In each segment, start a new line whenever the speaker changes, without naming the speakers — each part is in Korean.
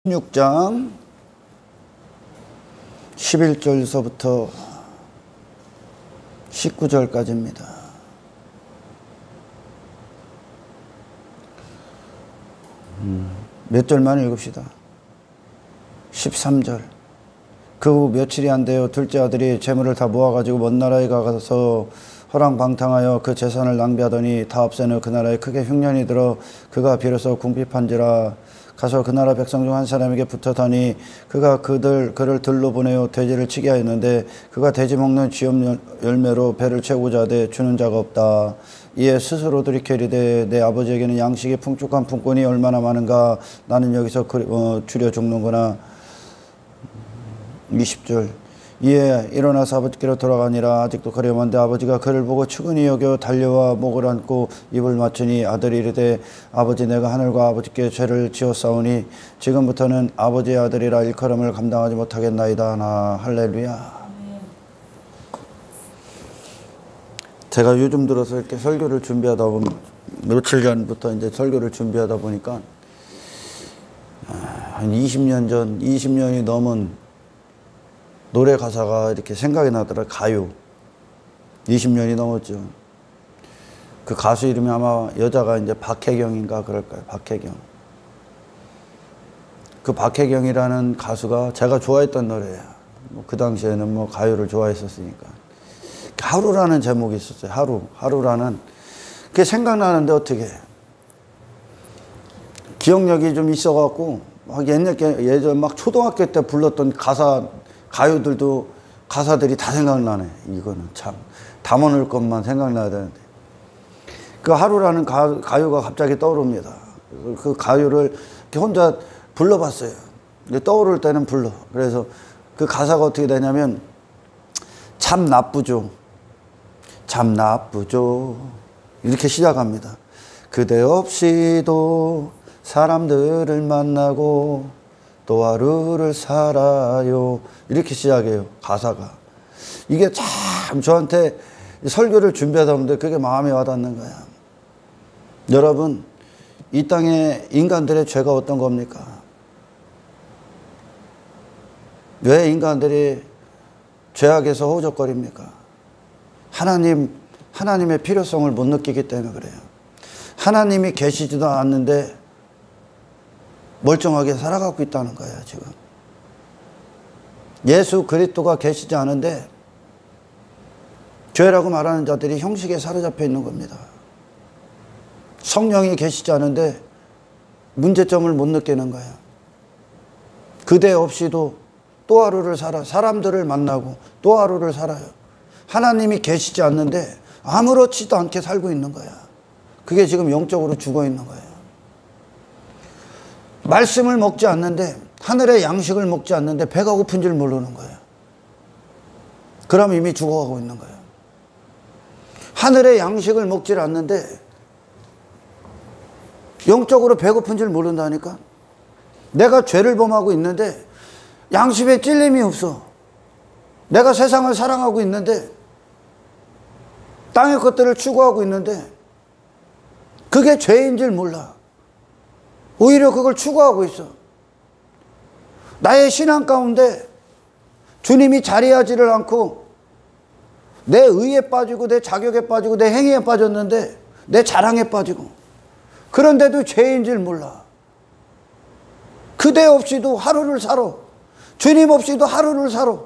16장 11절서부터 19절까지입니다. 몇 절만 읽읍시다. 13절. 그 후 며칠이 안 되어 둘째 아들이 재물을 다 모아가지고 먼 나라에 가서 허랑방탕하여 그 재산을 낭비하더니 다 없애는 그 나라에 크게 흉년이 들어 그가 비로소 궁핍한지라. 가서 그 나라 백성 중 한 사람에게 붙었더니 그가 그를 들로 보내어 돼지를 치게 하였는데 그가 돼지 먹는 쥐업 열매로 배를 채우고자 하되 주는 자가 없다. 이에 스스로 돌이켜 이르되 내 아버지에게는 양식의 풍족한 품꾼이 얼마나 많은가. 나는 여기서 줄여 죽는구나. 20절. 이에 일어나서 아버지께로 돌아가니라. 아직도 거리만데 아버지가 그를 보고 측은히 여겨 달려와 목을 안고 입을 맞추니 아들이 이르되 아버지, 내가 하늘과 아버지께 죄를 지었사오니 지금부터는 아버지의 아들이라 일컬음을 감당하지 못하겠나이다. 나 할렐루야. 제가 요즘 들어서 이렇게 설교를 준비하다 보면 며칠 전부터 이제 설교를 준비하다 보니까 한 20년이 넘은 노래 가사가 이렇게 생각이 나더라. 가요. 20년이 넘었죠. 그 가수 이름이 아마 여자가 이제 박혜경인가 그럴 거예요. 박혜경. 그 박혜경이라는 가수가 제가 좋아했던 노래예요. 그 당시에는 가요를 좋아했었으니까. 하루라는 제목이 있었어요. 하루라는. 그게 생각나는데 어떻게. 기억력이 좀 있어갖고 예전 초등학교 때 불렀던 가요들도 가사들이 다 생각나네. 이거는 참 담아놓을 것만 생각나야 되는데. 그 하루라는 가요가 갑자기 떠오릅니다. 그 가요를 혼자 불러봤어요. 떠오를 때는 불러. 그래서 그 가사가 어떻게 되냐면 참 나쁘죠. 참 나쁘죠. 이렇게 시작합니다. 그대 없이도 사람들을 만나고 또 하루를 살아요. 이렇게 시작해요. 가사가. 이게 참 저한테 설교를 준비하다 보는데 그게 마음에 와닿는 거야. 여러분, 이 땅에 인간들의 죄가 어떤 겁니까? 왜 인간들이 죄악에서 허우적거립니까? 하나님의 필요성을 못 느끼기 때문에 그래요. 하나님이 계시지도 않는데 멀쩡하게 살아가고 있다는 거예요, 지금. 예수 그리스도가 계시지 않은데 죄라고 말하는 자들이 형식에 사로잡혀 있는 겁니다. 성령이 계시지 않은데 문제점을 못 느끼는 거예요. 그대 없이도 또 하루를 사람들을 만나고 또 하루를 살아요. 하나님이 계시지 않는데 아무렇지도 않게 살고 있는 거야. 그게 지금 영적으로 죽어 있는 거예요. 말씀을 먹지 않는데, 하늘의 양식을 먹지 않는데 배가 고픈 줄 모르는 거예요. 그럼 이미 죽어가고 있는 거예요. 하늘의 양식을 먹질 않는데 영적으로 배고픈 줄 모른다니까. 내가 죄를 범하고 있는데 양심에 찔림이 없어. 내가 세상을 사랑하고 있는데 땅의 것들을 추구하고 있는데 그게 죄인 줄 몰라. 오히려 그걸 추구하고 있어. 나의 신앙 가운데 주님이 자리하지를 않고 내 의에 빠지고 내 자격에 빠지고 내 행위에 빠졌는데 내 자랑에 빠지고, 그런데도 죄인 줄 몰라. 그대 없이도 하루를 살아. 주님 없이도 하루를 살아.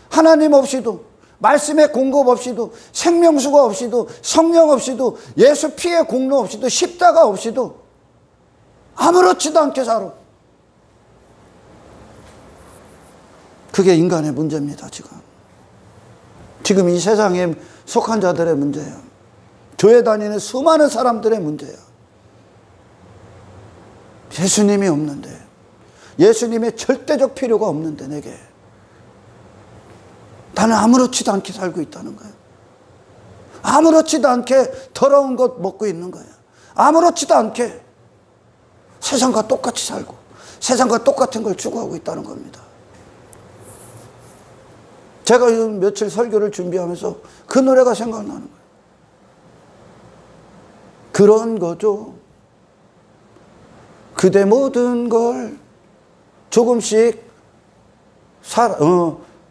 하나님 없이도, 말씀의 공급 없이도, 생명수가 없이도, 성령 없이도, 예수 피의 공로 없이도, 십자가 없이도 아무렇지도 않게 살아. 그게 인간의 문제입니다. 지금 이 세상에 속한 자들의 문제예요. 교회 다니는 수많은 사람들의 문제예요. 예수님이 없는데, 예수님의 절대적 필요가 없는데 내게 나는 아무렇지도 않게 살고 있다는 거예요. 아무렇지도 않게 더러운 것 먹고 있는 거예요. 아무렇지도 않게 세상과 똑같이 살고 세상과 똑같은 걸 추구하고 있다는 겁니다. 제가 며칠 설교를 준비하면서 그 노래가 생각나는 거예요. 그런 거죠. 그대 모든 걸 조금씩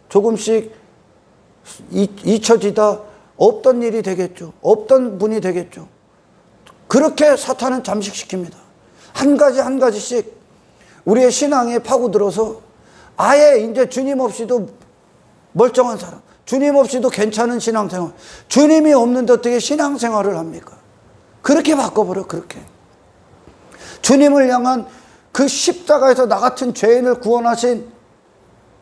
조금씩 잊혀지다 없던 일이 되겠죠. 없던 분이 되겠죠. 그렇게 사탄은 잠식시킵니다. 한 가지 한 가지씩 우리의 신앙에 파고들어서 아예 이제 주님 없이도 멀쩡한 사람, 주님 없이도 괜찮은 신앙생활, 주님이 없는데 어떻게 신앙생활을 합니까? 그렇게 바꿔버려. 그렇게 주님을 향한 그 십자가에서 나 같은 죄인을 구원하신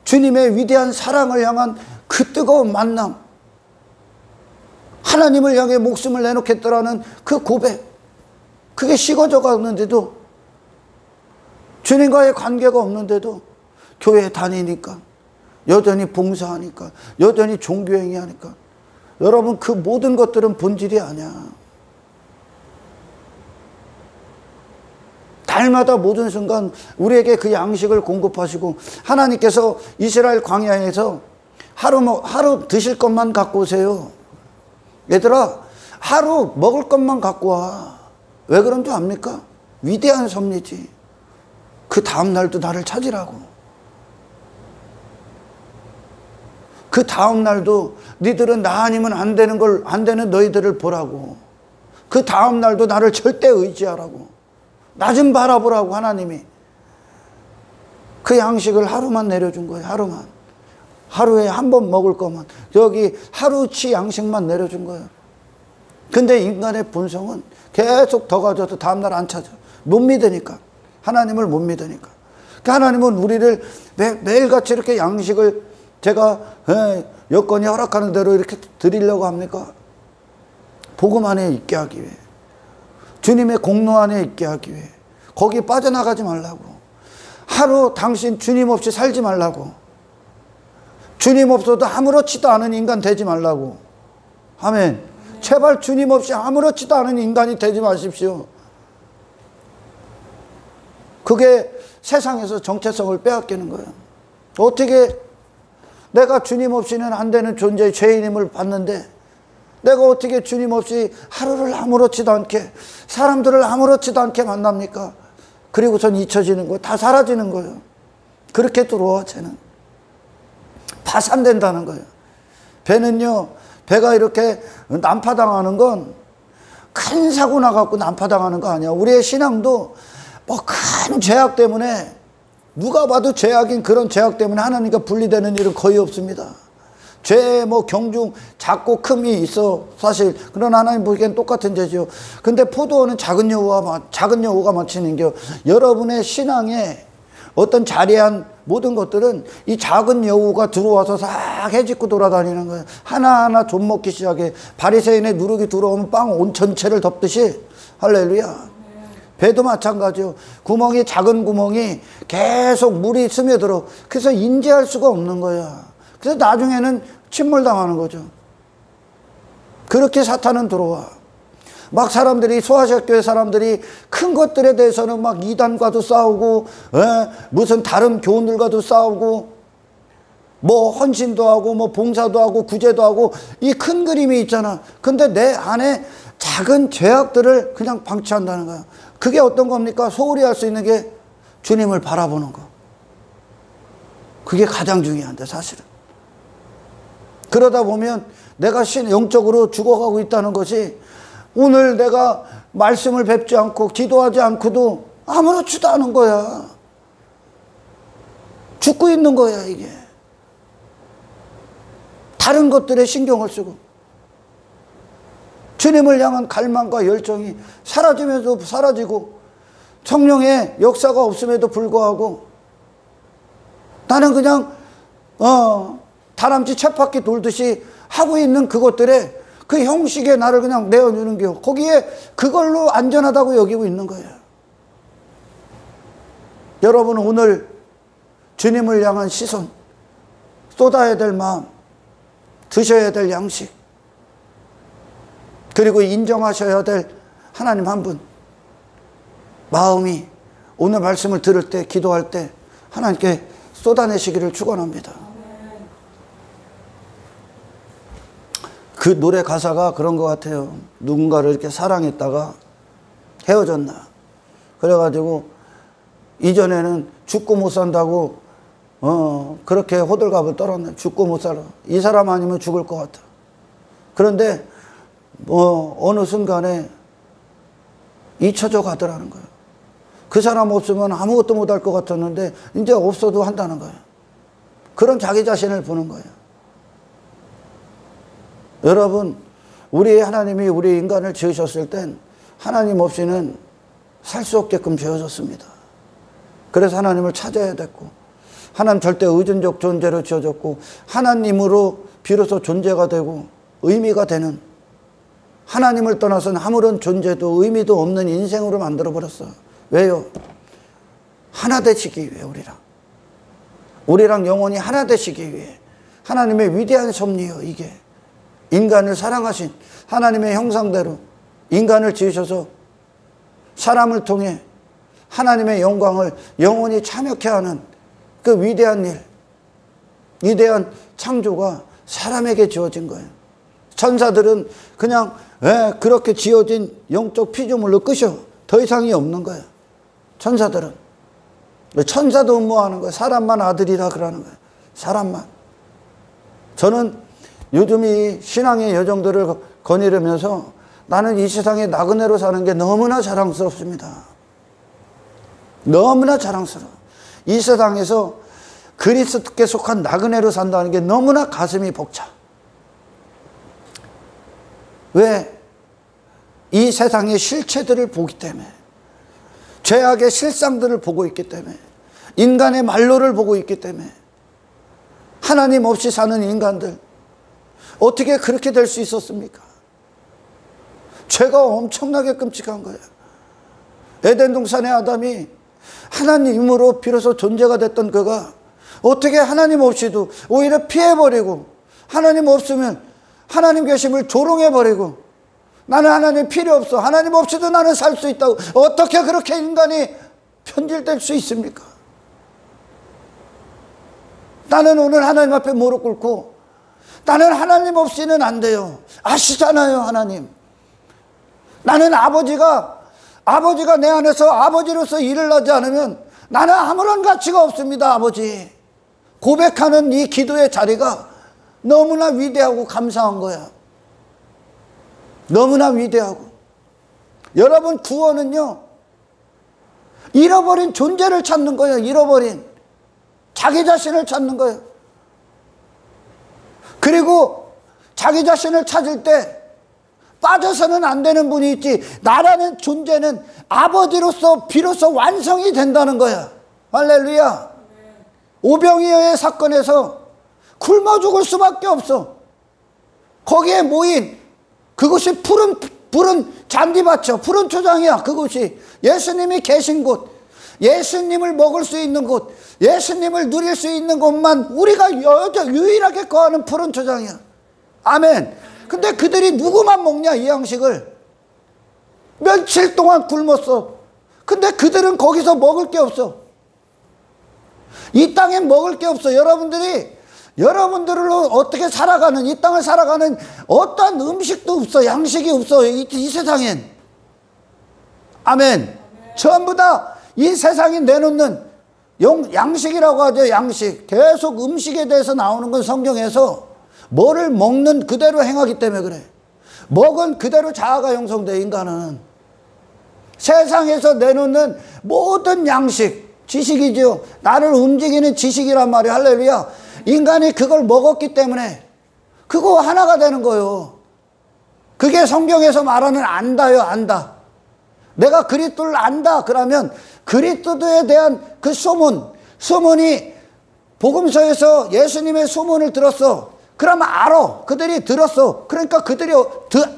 주님의 위대한 사랑을 향한 그 뜨거운 만남, 하나님을 향해 목숨을 내놓겠다라는 그 고백, 그게 식어져 가는데도, 주님과의 관계가 없는데도 교회 다니니까, 여전히 봉사하니까, 여전히 종교행위 하니까, 여러분 그 모든 것들은 본질이 아니야. 날마다 모든 순간 우리에게 그 양식을 공급하시고, 하나님께서 이스라엘 광야에서 하루 드실 것만 갖고 오세요. 얘들아, 하루 먹을 것만 갖고 와. 왜 그런 줄 압니까? 위대한 섭리지. 그 다음 날도 나를 찾으라고. 그 다음 날도 니들은 나 아니면 안 되는 너희들을 보라고. 그 다음 날도 나를 절대 의지하라고. 나 좀 바라보라고. 하나님이 그 양식을 하루만 내려준 거예요. 하루만. 하루에 한 번 먹을 것만, 여기 하루치 양식만 내려준 거예요. 근데 인간의 본성은 계속 더 가져도 다음날 안 찾아. 못 믿으니까. 하나님을 못 믿으니까. 그러니까 하나님은 우리를 매일같이 이렇게 양식을 제가 여건이 허락하는 대로 이렇게 드리려고 합니까? 복음 안에 있게 하기 위해, 주님의 공로 안에 있게 하기 위해, 거기 빠져나가지 말라고. 하루 당신 주님 없이 살지 말라고. 주님 없어도 아무렇지도 않은 인간 되지 말라고. 아멘. 제발 주님 없이 아무렇지도 않은 인간이 되지 마십시오. 그게 세상에서 정체성을 빼앗기는 거예요. 어떻게 내가 주님 없이는 안 되는 존재의 죄인임을 봤는데, 내가 어떻게 주님 없이 하루를 아무렇지도 않게, 사람들을 아무렇지도 않게 만납니까? 그리고선 잊혀지는 거예요. 다 사라지는 거예요. 그렇게 들어와. 쟤는 파산된다는 거예요. 배는요, 배가 이렇게 난파당하는 건 큰 사고 나갖고 난파당하는 거 아니야. 우리의 신앙도 뭐 큰 죄악 때문에, 누가 봐도 죄악인 그런 죄악 때문에 하나님과 분리되는 일은 거의 없습니다. 죄의 뭐 경중, 작고 큼이 있어 사실. 그러나 하나님 보기엔 똑같은 죄죠. 근데 포도원은 작은 여우가 마치는 겨. 여러분의 신앙에 어떤 자리한 모든 것들은 이 작은 여우가 들어와서 싹 해집고 돌아다니는 거예요. 하나하나 좀 먹기 시작해. 바리새인의 누룩이 들어오면 빵 온 전체를 덮듯이. 할렐루야. 배도 마찬가지요. 구멍이, 작은 구멍이 계속 물이 스며들어. 그래서 인지할 수가 없는 거야. 그래서 나중에는 침몰당하는 거죠. 그렇게 사탄은 들어와. 막 사람들이, 소아시아교회 사람들이 큰 것들에 대해서는 막 이단과도 싸우고, 무슨 다른 교훈들과도 싸우고, 뭐 헌신도 하고, 뭐 봉사도 하고, 구제도 하고, 이 큰 그림이 있잖아. 근데 내 안에 작은 죄악들을 그냥 방치한다는 거야. 그게 어떤 겁니까? 소홀히 할 수 있는 게 주님을 바라보는 거. 그게 가장 중요한데, 사실은. 그러다 보면 내가 영적으로 죽어가고 있다는 것이, 오늘 내가 말씀을 뵙지 않고 기도하지 않고도 아무렇지도 않은 거야. 죽고 있는 거야, 이게. 다른 것들에 신경을 쓰고 주님을 향한 갈망과 열정이 사라지면서 사라지고, 성령의 역사가 없음에도 불구하고 나는 그냥 다람쥐 쳇바퀴 돌듯이 하고 있는 그것들에, 그 형식에 나를 그냥 내어주는 게, 거기에 그걸로 안전하다고 여기고 있는 거예요. 여러분은 오늘 주님을 향한 시선, 쏟아야 될 마음, 드셔야 될 양식, 그리고 인정하셔야 될 하나님 한 분, 마음이 오늘 말씀을 들을 때, 기도할 때 하나님께 쏟아내시기를 축원합니다. 그 노래 가사가 그런 것 같아요. 누군가를 이렇게 사랑했다가 헤어졌나. 그래가지고 이전에는 죽고 못 산다고 그렇게 호들갑을 떨었네. 죽고 못 살아. 이 사람 아니면 죽을 것 같아. 그런데 어느 순간에 잊혀져 가더라는 거예요. 그 사람 없으면 아무것도 못할 것 같았는데 이제 없어도 한다는 거예요. 그런 자기 자신을 보는 거예요. 여러분, 우리 하나님이 우리 인간을 지으셨을 땐 하나님 없이는 살 수 없게끔 지어졌습니다. 그래서 하나님을 찾아야 됐고, 하나님 절대 의존적 존재로 지어졌고, 하나님으로 비로소 존재가 되고 의미가 되는, 하나님을 떠나서는 아무런 존재도 의미도 없는 인생으로 만들어버렸어요. 왜요? 하나 되시기 위해, 우리랑 영원히 하나 되시기 위해. 하나님의 위대한 섭리요, 이게. 인간을 사랑하신 하나님의 형상대로 인간을 지으셔서 사람을 통해 하나님의 영광을 영원히 참여케 하는 그 위대한 일, 위대한 창조가 사람에게 지어진 거예요. 천사들은 그냥 그렇게 지어진 영적 피조물로 끝이요. 더 이상이 없는 거예요. 천사들은. 천사도 음모하는 거예요. 사람만 아들이라 그러는 거예요. 사람만. 저는 요즘 이 신앙의 여정들을 거니르면서 나는 이 세상에 나그네로 사는 게 너무나 자랑스럽습니다. 너무나 자랑스러워. 이 세상에서 그리스도께 속한 나그네로 산다는 게 너무나 가슴이 벅차. 왜? 이 세상의 실체들을 보기 때문에, 죄악의 실상들을 보고 있기 때문에, 인간의 말로를 보고 있기 때문에. 하나님 없이 사는 인간들 어떻게 그렇게 될 수 있었습니까? 죄가 엄청나게 끔찍한 거예요. 에덴 동산의 아담이 하나님으로 비로소 존재가 됐던 그가 어떻게 하나님 없이도 오히려 피해버리고, 하나님 없으면 하나님 계심을 조롱해버리고, 나는 하나님 필요 없어, 하나님 없이도 나는 살 수 있다고, 어떻게 그렇게 인간이 편질될 수 있습니까? 나는 오늘 하나님 앞에 무릎 꿇고, 나는 하나님 없이는 안 돼요. 아시잖아요, 하나님. 나는 아버지가 내 안에서 아버지로서 일을 하지 않으면 나는 아무런 가치가 없습니다, 아버지. 고백하는 이 기도의 자리가 너무나 위대하고 감사한 거야. 너무나 위대하고. 여러분, 구원은요, 잃어버린 존재를 찾는 거예요. 잃어버린 자기 자신을 찾는 거예요. 그리고 자기 자신을 찾을 때 빠져서는 안 되는 분이 있지. 나라는 존재는 아버지로서 비로소 완성이 된다는 거야. 할렐루야. 오병이어의 사건에서 굶어 죽을 수밖에 없어. 거기에 모인 그곳이 푸른 잔디밭이야. 푸른 초장이야. 그곳이 예수님이 계신 곳, 예수님을 먹을 수 있는 곳, 예수님을 누릴 수 있는 곳만 우리가 유일하게 거하는 푸른 초장이야. 아멘. 근데 그들이 누구만 먹냐, 이 양식을. 며칠 동안 굶었어. 근데 그들은 거기서 먹을 게 없어. 이 땅에 먹을 게 없어. 여러분들로 어떻게 살아가는, 이 땅을 살아가는 어떤 음식도 없어. 양식이 없어. 이 세상엔. 아멘. 전부 다 이 세상이 내놓는 양식이라고 하죠. 양식. 계속 음식에 대해서 나오는 건 성경에서 뭐를 먹는 그대로 행하기 때문에 그래. 먹은 그대로 자아가 형성돼. 인간은 세상에서 내놓는 모든 양식, 지식이죠. 나를 움직이는 지식이란 말이야. 할렐루야. 인간이 그걸 먹었기 때문에 그거 하나가 되는 거예요. 그게 성경에서 말하는 안다요. 안다. 내가 그리스도를 안다 그러면 그리스도에 대한 그 소문이 복음서에서 예수님의 소문을 들었어. 그러면 알아. 그들이 들었어. 그러니까 그들이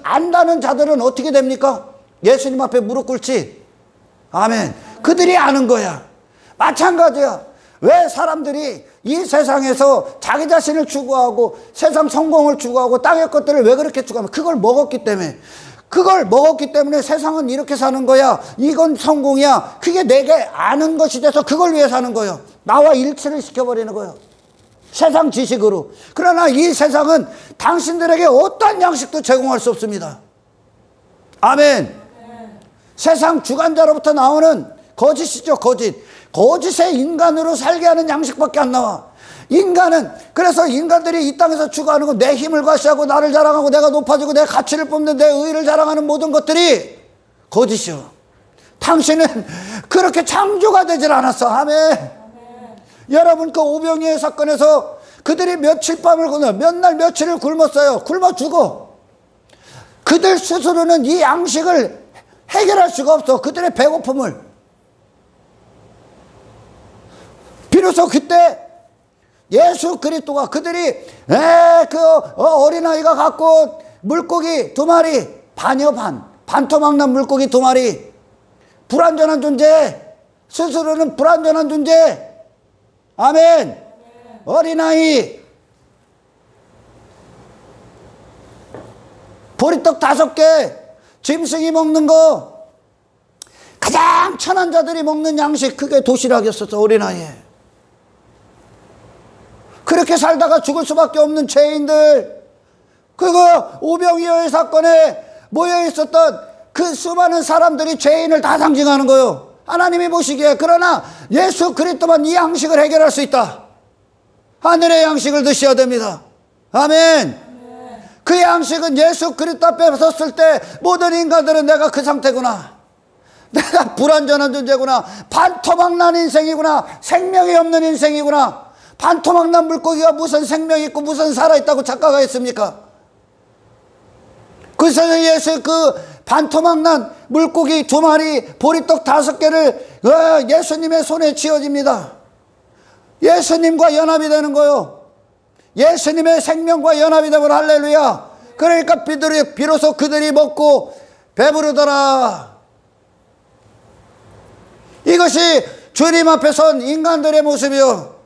안다는 자들은 어떻게 됩니까? 예수님 앞에 무릎 꿇지. 아멘. 그들이 아는 거야. 마찬가지야. 왜 사람들이 이 세상에서 자기 자신을 추구하고 세상 성공을 추구하고 땅의 것들을 왜 그렇게 추구하면 그걸 먹었기 때문에. 그걸 먹었기 때문에 세상은 이렇게 사는 거야. 이건 성공이야. 그게 내게 아는 것이 돼서 그걸 위해 사는 거예요. 나와 일치를 시켜버리는 거예요. 세상 지식으로. 그러나 이 세상은 당신들에게 어떤 양식도 제공할 수 없습니다. 아멘. 세상 주관자로부터 나오는 거짓이죠, 거짓. 거짓의 인간으로 살게 하는 양식밖에 안 나와. 인간은, 그래서 인간들이 이 땅에서 추구하는 건 내 힘을 과시하고 나를 자랑하고 내가 높아지고 내 가치를 뽐내 내 의의를 자랑하는 모든 것들이 거짓이요. 당신은 그렇게 창조가 되질 않았어. 아멘. 여러분, 그 오병이어 사건에서 그들이 며칠 밤을 굶어 몇 날 며칠을 굶었어요. 굶어 죽어. 그들 스스로는 이 양식을 해결할 수가 없어. 그들의 배고픔을. 비로소 그때 예수 그리스도가 그들이 어린아이가 갖고 물고기 2마리, 반이요 반토막 난 물고기 2마리, 불완전한 존재, 스스로는 불완전한 존재. 아멘. 어린아이, 보리떡 5개, 짐승이 먹는 거, 가장 천한 자들이 먹는 양식, 그게 도시락이었었어. 어린아이에. 그렇게 살다가 죽을 수밖에 없는 죄인들, 그거 오병이어의 사건에 모여 있었던 그 수많은 사람들이 죄인을 다 상징하는 거예요. 하나님이 보시기에. 그러나 예수 그리스도만 이 양식을 해결할 수 있다. 하늘의 양식을 드셔야 됩니다. 아멘. 그 양식은 예수 그리스도 앞에 섰을 때 모든 인간들은 내가 그 상태구나, 내가 불완전한 존재구나, 반토막 난 인생이구나, 생명이 없는 인생이구나. 반토막 난 물고기가 무슨 생명이 있고 무슨 살아있다고 착각하겠습니까? 그래서 예수 그 반토막 난 물고기 2마리, 보리떡 5개를 예수님의 손에 쥐어집니다. 예수님과 연합이 되는 거요. 예수님의 생명과 연합이 되면 할렐루야. 그러니까 비로소 그들이 먹고 배부르더라. 이것이 주님 앞에 선 인간들의 모습이요.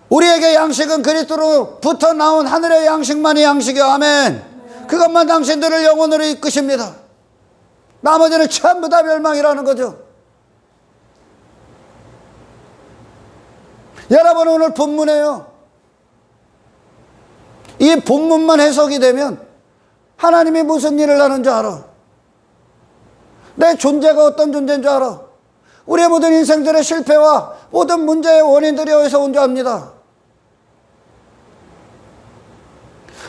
우리에게 양식은 그리스도로부터 나온 하늘의 양식만이 양식이요. 아멘. 그것만 당신들을 영원으로 이끄십니다. 나머지는 전부 다 멸망이라는 거죠. 여러분, 오늘 본문에요, 이 본문만 해석이 되면 하나님이 무슨 일을 하는 줄 알아. 내 존재가 어떤 존재인 줄 알아. 우리의 모든 인생들의 실패와 모든 문제의 원인들이 어디서 온 줄 압니다.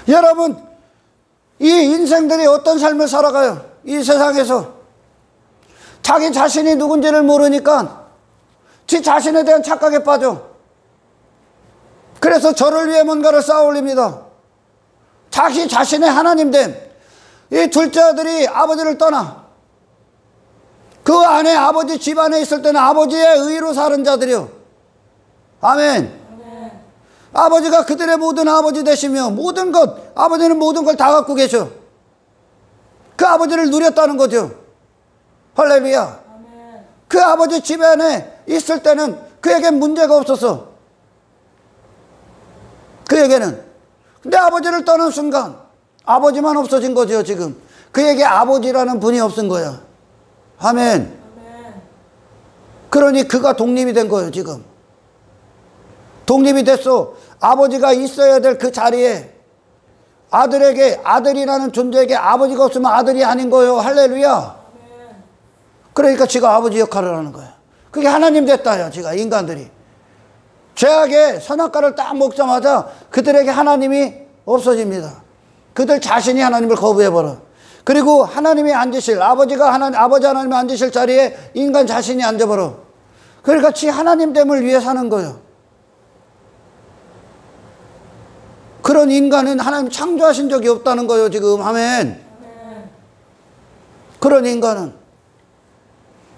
여러분, 이 인생들이 어떤 삶을 살아가요? 이 세상에서 자기 자신이 누군지를 모르니까 지 자신에 대한 착각에 빠져. 그래서 저를 위해 뭔가를 쌓아 올립니다. 자기 자신의 하나님 된 이 둘째 아들이 아버지를 떠나 그 안에 아버지 집안에 있을 때는 아버지의 의로 사는 자들이요. 아멘. 아버지가 그들의 모든 아버지 되시며 모든 것, 아버지는 모든 걸 다 갖고 계셔. 그 아버지를 누렸다는 거죠. 할렐루야. 그 아버지 집안에 있을 때는 그에겐 문제가 없었어. 그에게는. 근데 아버지를 떠난 순간 아버지만 없어진 거죠. 지금 그에게 아버지라는 분이 없은 거야. 아멘. 그러니 그가 독립이 된 거예요. 지금 독립이 됐어. 아버지가 있어야 될 그 자리에 아들에게, 아들이라는 존재에게 아버지가 없으면 아들이 아닌 거예요. 할렐루야. 그러니까 지가 아버지 역할을 하는 거야. 그게 하나님 됐다요. 지가 인간들이 죄악의 선악과를 딱 먹자마자 그들에게 하나님이 없어집니다. 그들 자신이 하나님을 거부해버려. 그리고 하나님이 앉으실, 아버지 하나님이 앉으실 자리에 인간 자신이 앉아버려. 그러니까 지 하나님됨을 위해 사는 거예요. 그런 인간은 하나님 창조하신 적이 없다는 거예요. 지금. 아멘. 그런 인간은.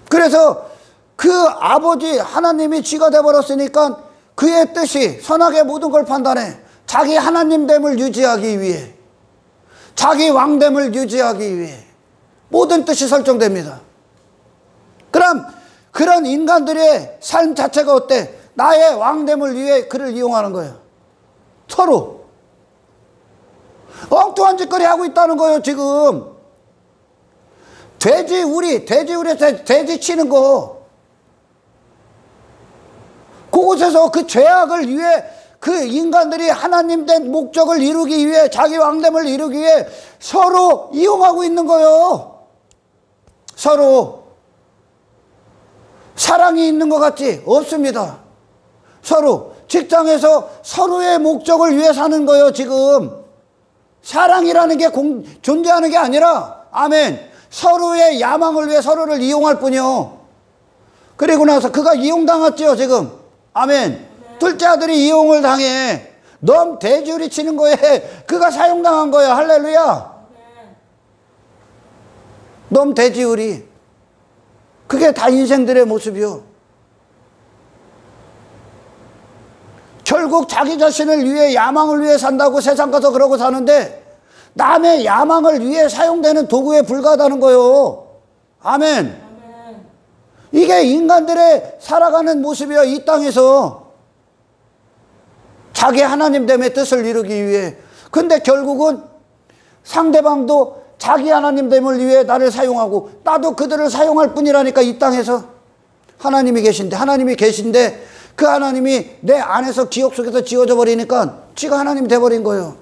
그래서 그 아버지 하나님이 쥐가 돼버렸으니까 그의 뜻이 선악의 모든 걸 판단해. 자기 하나님됨을 유지하기 위해, 자기 왕됨을 유지하기 위해 모든 뜻이 설정됩니다. 그럼 그런 인간들의 삶 자체가 어때? 나의 왕됨을 위해 그를 이용하는 거예요. 서로 엉뚱한 짓거리 하고 있다는 거예요. 지금 돼지 치는 거, 그곳에서 그 죄악을 위해 그 인간들이 하나님 된 목적을 이루기 위해, 자기 왕됨을 이루기 위해 서로 이용하고 있는 거예요. 서로 사랑이 있는 것 같지? 없습니다. 서로 직장에서 서로의 목적을 위해 사는 거예요. 지금 사랑이라는 게 존재하는 게 아니라, 아멘, 서로의 야망을 위해 서로를 이용할 뿐이요. 그리고 나서 그가 이용당했죠 지금. 아멘. 둘째 아들이 이용을 당해. 너무 대지우리 치는 거에 그가 사용당한 거야. 할렐루야. 너무 대지우리. 그게 다 인생들의 모습이요. 결국 자기 자신을 위해, 야망을 위해 산다고 세상 가서 그러고 사는데 남의 야망을 위해 사용되는 도구에 불과하다는 거요. 아멘. 이게 인간들의 살아가는 모습이야. 이 땅에서 자기 하나님됨의 뜻을 이루기 위해. 근데 결국은 상대방도 자기 하나님됨을 위해 나를 사용하고 나도 그들을 사용할 뿐이라니까. 이 땅에서 하나님이 계신데 그 하나님이 내 안에서 기억 속에서 지워져 버리니까 지가 하나님이 돼버린 거예요.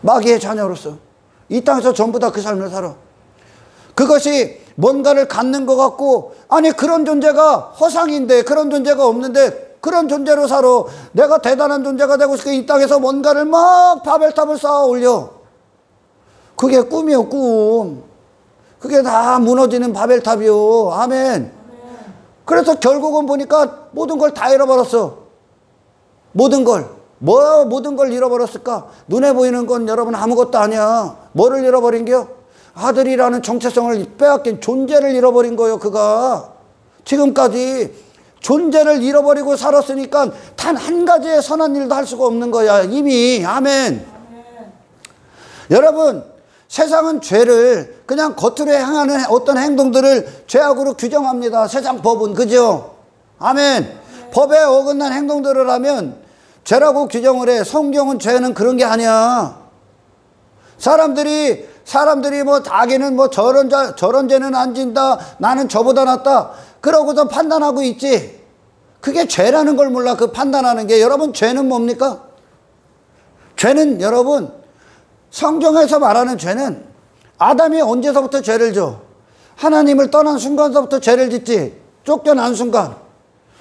마귀의 자녀로서 이 땅에서 전부 다 그 삶을 살아. 그것이 뭔가를 갖는 것 같고, 아니 그런 존재가 허상인데, 그런 존재가 없는데 그런 존재로 살아. 내가 대단한 존재가 되고 싶으니까 이 땅에서 뭔가를 막 바벨탑을 쌓아 올려. 그게 꿈이요, 꿈. 그게 다 무너지는 바벨탑이요. 아멘. 그래서 결국은 보니까 모든 걸 다 잃어버렸어. 모든 걸. 모든 걸 잃어버렸을까? 눈에 보이는 건 여러분 아무것도 아니야. 뭐를 잃어버린 게요? 아들이라는 정체성을 빼앗긴 존재를 잃어버린 거예요. 그가 지금까지 존재를 잃어버리고 살았으니까 단 한 가지의 선한 일도 할 수가 없는 거야 이미. 아멘. 여러분, 세상은 죄를 그냥 겉으로 행하는 어떤 행동들을 죄악으로 규정합니다. 세상 법은. 그죠? 아멘. 법에 어긋난 행동들을 하면 죄라고 규정을 해. 성경은 죄는 그런 게 아니야. 사람들이 뭐 자기는 뭐 저런 죄는 안 진다, 나는 저보다 낫다, 그러고서 판단하고 있지. 그게 죄라는 걸 몰라. 그 판단하는 게. 여러분, 죄는 뭡니까? 죄는, 여러분, 성경에서 말하는 죄는 아담이 언제서부터 죄를 져? 하나님을 떠난 순간서부터 죄를 짓지. 쫓겨난 순간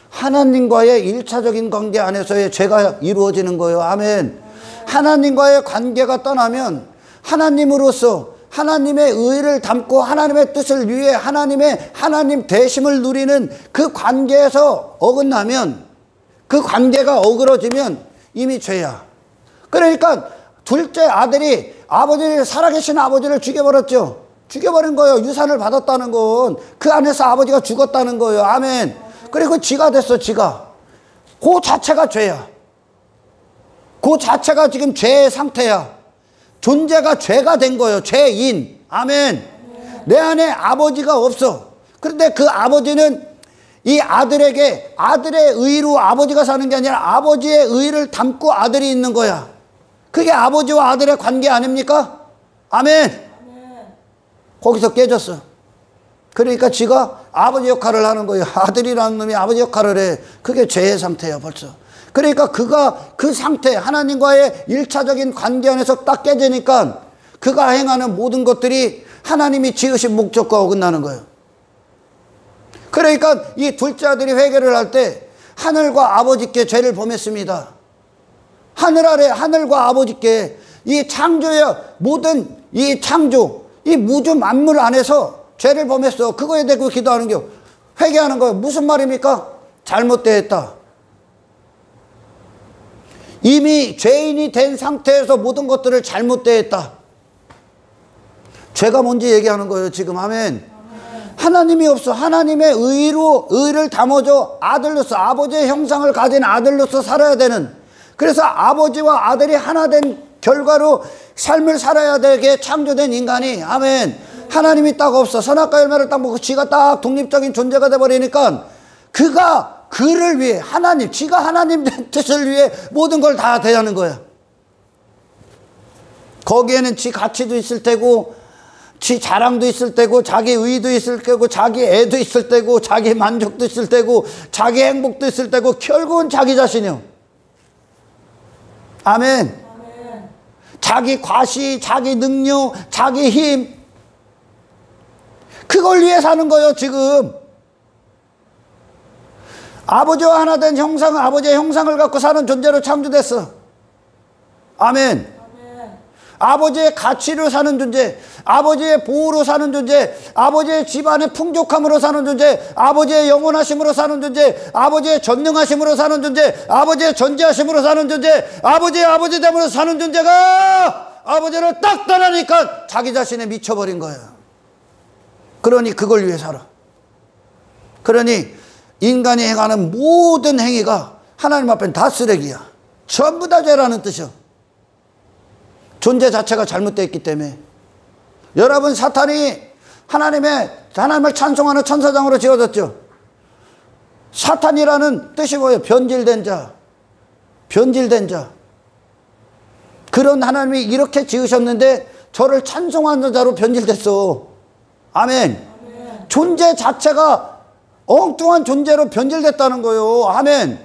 하나님과의 1차적인 관계 안에서의 죄가 이루어지는 거예요. 아멘. 하나님과의 관계가 떠나면 하나님으로서 하나님의 의를 담고 하나님의 뜻을 위해 하나님 대심을 누리는 그 관계에서 어긋나면, 그 관계가 어그러지면 이미 죄야. 그러니까 둘째 아들이 살아계신 아버지를 죽여버렸죠. 죽여버린 거예요. 유산을 받았다는 건 그 안에서 아버지가 죽었다는 거예요. 아멘. 그리고 지가 됐어. 지가. 그 자체가 죄야. 그 자체가 지금 죄의 상태야. 존재가 죄가 된 거예요. 죄인. 아멘. 내 안에 아버지가 없어. 그런데 그 아버지는 이 아들에게 아들의 의로 아버지가 사는 게 아니라 아버지의 의를 담고 아들이 있는 거야. 그게 아버지와 아들의 관계 아닙니까? 아멘. 거기서 깨졌어. 그러니까 지가 아버지 역할을 하는 거예요. 아들이라는 놈이 아버지 역할을 해. 그게 죄의 상태야 벌써. 그러니까 그가 그 상태, 하나님과의 1차적인 관계 안에서 딱 깨지니까 그가 행하는 모든 것들이 하나님이 지으신 목적과 어긋나는 거예요. 그러니까 이 둘째 아들이 회개를 할 때 하늘과 아버지께 죄를 범했습니다. 하늘 아래 하늘과 아버지께, 이 창조의 모든 이 창조, 이 무주 만물 안에서 죄를 범했어. 그거에 대고 기도하는 게, 회개하는 거예요. 무슨 말입니까? 잘못되었다. 이미 죄인이 된 상태에서 모든 것들을 잘못되었다. 죄가 뭔지 얘기하는 거예요 지금. 아멘. 하나님이 없어. 하나님의 의를 담아줘 아들로서, 아버지의 형상을 가진 아들로서 살아야 되는, 그래서 아버지와 아들이 하나 된 결과로 삶을 살아야 되게 창조된 인간이, 아멘, 하나님이 딱 없어. 선악과 열매를 딱 먹고 지가 딱 독립적인 존재가 돼버리니까 그가 그를 위해 지가 하나님 된 뜻을 위해 모든 걸 다 대하는 거야. 거기에는 지 가치도 있을 테고, 지 자랑도 있을 때고, 자기 의도 있을 때고, 자기 애도 있을 때고, 자기 만족도 있을 때고, 자기 행복도 있을 때고, 결국은 자기 자신이요. 아멘. 자기 과시, 자기 능력, 자기 힘. 그걸 위해 사는 거예요 지금. 아버지와 하나 된 형상, 아버지의 형상을 갖고 사는 존재로 창조됐어. 아멘. 아버지의 가치로 사는 존재, 아버지의 보호로 사는 존재, 아버지의 집안의 풍족함으로 사는 존재, 아버지의 영원하심으로 사는 존재, 아버지의 전능하심으로 사는 존재, 아버지의 전지하심으로 사는 존재, 아버지의 아버지됨으로 사는 존재가 아버지를 딱 떠나니까 자기 자신에 미쳐버린 거예요. 그러니 그걸 위해 살아. 그러니 인간이 행하는 모든 행위가 하나님 앞엔 다 쓰레기야. 전부 다 죄라는 뜻이야. 존재 자체가 잘못되어 있기 때문에. 여러분, 사탄이 하나님을 찬송하는 천사장으로 지어졌죠. 사탄이라는 뜻이 뭐예요? 변질된 자. 변질된 자. 그런 하나님이 이렇게 지으셨는데 저를 찬송하는 자로 변질됐어. 아멘. 존재 자체가 엉뚱한 존재로 변질됐다는 거예요. 아멘.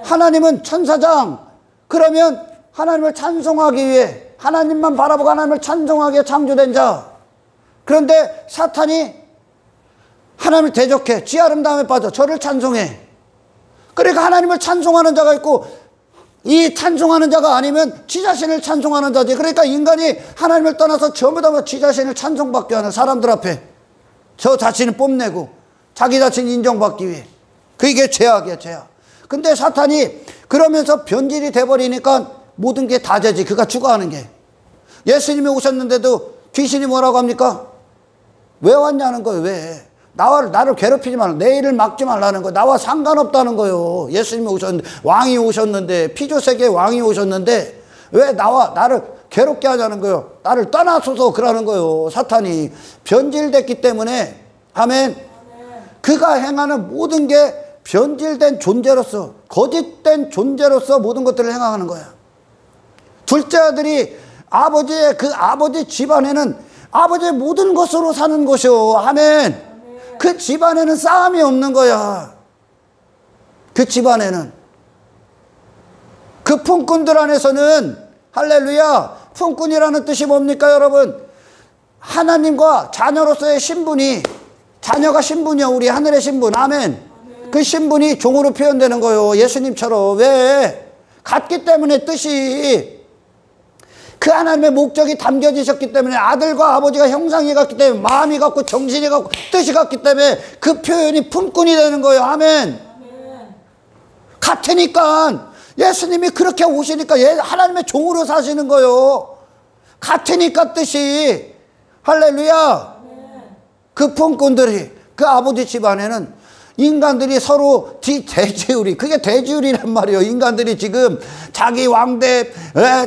하나님은 천사장. 그러면 하나님을 찬송하기 위해, 하나님만 바라보고 하나님을 찬송하게 창조된 자. 그런데 사탄이 하나님을 대적해. 지 아름다움에 빠져 저를 찬송해. 그러니까 하나님을 찬송하는 자가 있고, 이 찬송하는 자가 아니면 지 자신을 찬송하는 자지. 그러니까 인간이 하나님을 떠나서 전부 다 지 자신을 찬송받게 하는, 사람들 앞에 저 자신을 뽐내고 자기 자신 인정받기 위해. 그게 죄악이야, 죄악. 근데 사탄이 그러면서 변질이 돼버리니까 모든 게 다 죄지. 그가 추구하는 게. 예수님이 오셨는데도 귀신이 뭐라고 합니까? 왜 왔냐는 거예요. 왜? 나를 괴롭히지 말라. 내 일을 막지 말라는 거예요. 나와 상관없다는 거예요. 예수님이 오셨는데, 왕이 오셨는데, 피조세계의 왕이 오셨는데 왜 나를 괴롭게 하자는 거예요. 나를 떠나소서 그러는 거예요. 사탄이 변질됐기 때문에. 아멘. 그가 행하는 모든 게 변질된 존재로서, 거짓된 존재로서 모든 것들을 행하는 거야. 둘째 아들이 그 아버지 집안에는 아버지의 모든 것으로 사는 것이요. 아멘. 그 집안에는 싸움이 없는 거야. 그 집안에는. 그 품꾼들 안에서는, 할렐루야, 품꾼이라는 뜻이 뭡니까 여러분? 하나님과 자녀로서의 신분이, 자녀가 신분이요. 우리 하늘의 신분. 아멘. 그 신분이 종으로 표현되는 거예요. 예수님처럼. 왜? 같기 때문에, 뜻이. 그 하나님의 목적이 담겨지셨기 때문에, 아들과 아버지가 형상이 같기 때문에, 마음이 같고 정신이 같고 뜻이 같기 때문에 그 표현이 품꾼이 되는 거예요. 아멘. 같으니까 예수님이 그렇게 오시니까 하나님의 종으로 사시는 거예요. 같으니까 뜻이. 할렐루야. 그 품꾼들이, 그 아버지 집안에는 인간들이 서로 대지우리, 그게 대지우리란 말이에요. 인간들이 지금 자기 왕대,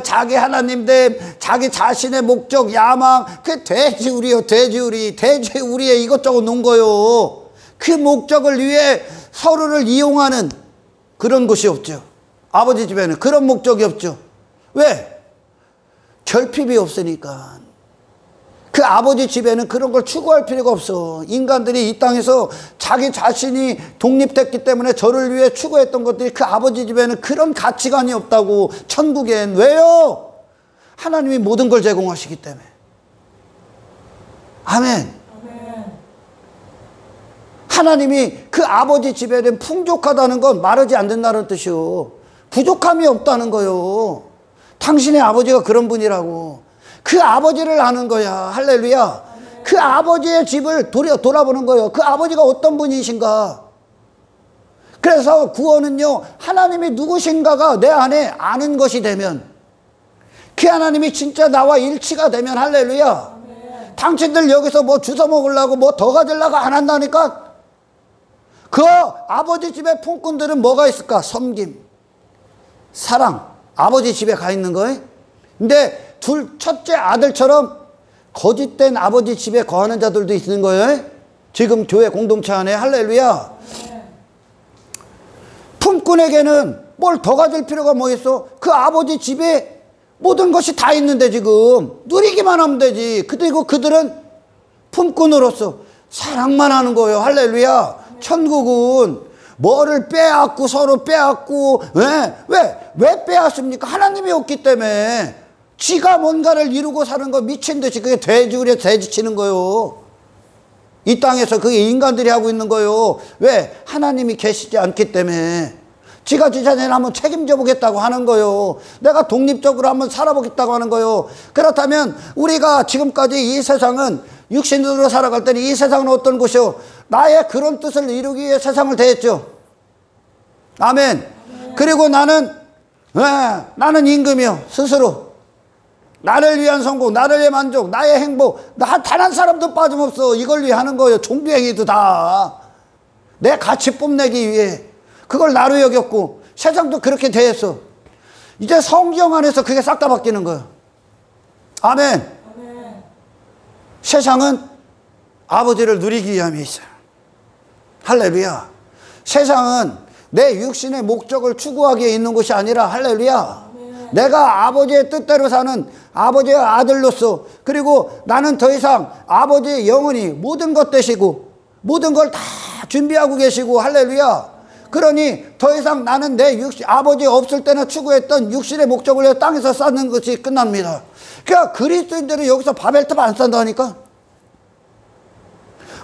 자기 하나님대, 자기 자신의 목적, 야망, 그게 대지우리요. 대지우리에 이것저것 놓은 거예요. 그 목적을 위해 서로를 이용하는 그런 곳이 없죠. 아버지 집에는 그런 목적이 없죠. 왜? 결핍이 없으니까. 그 아버지 집에는 그런 걸 추구할 필요가 없어. 인간들이 이 땅에서 자기 자신이 독립됐기 때문에 저를 위해 추구했던 것들이 그 아버지 집에는 그런 가치관이 없다고. 천국엔. 왜요? 하나님이 모든 걸 제공하시기 때문에. 아멘. 하나님이 그 아버지 집에는 풍족하다는 건 마르지 않는다는 뜻이요. 부족함이 없다는 거요. 당신의 아버지가 그런 분이라고. 그 아버지를 아는 거야. 할렐루야. 그 아버지의 집을 돌아보는 거예요. 그 아버지가 어떤 분이신가. 그래서 구원은요, 하나님이 누구신가가 내 안에 아는 것이 되면, 그 하나님이 진짜 나와 일치가 되면, 할렐루야. 당신들 여기서 뭐 주워 먹으려고 뭐 더 가지려고 안 한다니까. 그 아버지 집의 품꾼들은 뭐가 있을까? 섬김, 사랑. 아버지 집에 가 있는 거예요. 근데 첫째 아들처럼 거짓된 아버지 집에 거하는 자들도 있는 거예요. 지금 교회 공동체 안에. 할렐루야. 품꾼에게는 뭘 더 가질 필요가 뭐 있어? 그 아버지 집에 모든 것이 다 있는데 지금 누리기만 하면 되지. 그리고 그들은 품꾼으로서 사랑만 하는 거예요. 할렐루야. 천국은 뭐를 빼앗고 서로 빼앗고. 왜 빼앗습니까? 하나님이 없기 때문에. 지가 뭔가를 이루고 사는 거 미친 듯이 그게 돼지우리에 돼지치는 거요. 이 땅에서 그게 인간들이 하고 있는 거예요. 왜? 하나님이 계시지 않기 때문에. 지가 지 자신을 한번 책임져 보겠다고 하는 거예요. 내가 독립적으로 한번 살아보겠다고 하는 거예요. 그렇다면 우리가 지금까지 이 세상은 육신으로 살아갈 때는 이 세상은 어떤 곳이요? 나의 그런 뜻을 이루기 위해 세상을 대했죠. 아멘. 그리고 나는 임금이요. 스스로. 나를 위한 성공, 나를 위한 만족, 나의 행복, 나 단 한 사람도 빠짐없어. 이걸 위해 하는 거예요. 종교행위도 다. 내 가치 뽐내기 위해. 그걸 나로 여겼고 세상도 그렇게 대했어. 이제 성경 안에서 그게 싹 다 바뀌는 거예요. 아멘. 세상은 아버지를 누리기 위함이 있어요. 할렐루야. 세상은 내 육신의 목적을 추구하기에 있는 곳이 아니라 할렐루야. 내가 아버지의 뜻대로 사는 아버지의 아들로서, 그리고 나는 더 이상 아버지의 영원히 모든 것 되시고 모든 걸 다 준비하고 계시고 할렐루야. 그러니 더 이상 나는 내 육신, 아버지 없을 때나 추구했던 육신의 목적을 위해 땅에서 쌓는 것이 끝납니다. 그러니까 그리스도인들은 여기서 바벨탑 안 쌓는다니까.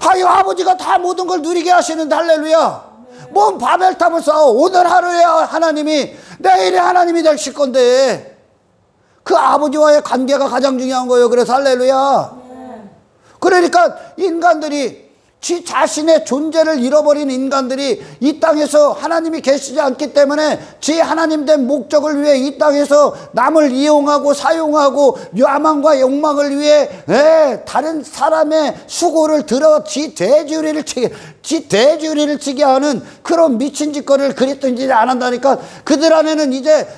아유, 아버지가 다 모든 걸 누리게 하시는데 할렐루야. 뭔 바벨탑을 쌓아. 오늘 하루에 하나님이, 내일에 하나님이 되실 건데 그 아버지와의 관계가 가장 중요한 거예요. 그래서 할렐루야. 그러니까 인간들이, 지 자신의 존재를 잃어버린 인간들이 이 땅에서 하나님이 계시지 않기 때문에 지 하나님 된 목적을 위해 이 땅에서 남을 이용하고 사용하고 야망과 욕망을 위해 다른 사람의 수고를 들어 지 대주리를 치게 하는 그런 미친 짓거리를 그리스도인들이 안 한다니까. 그들 안에는 이제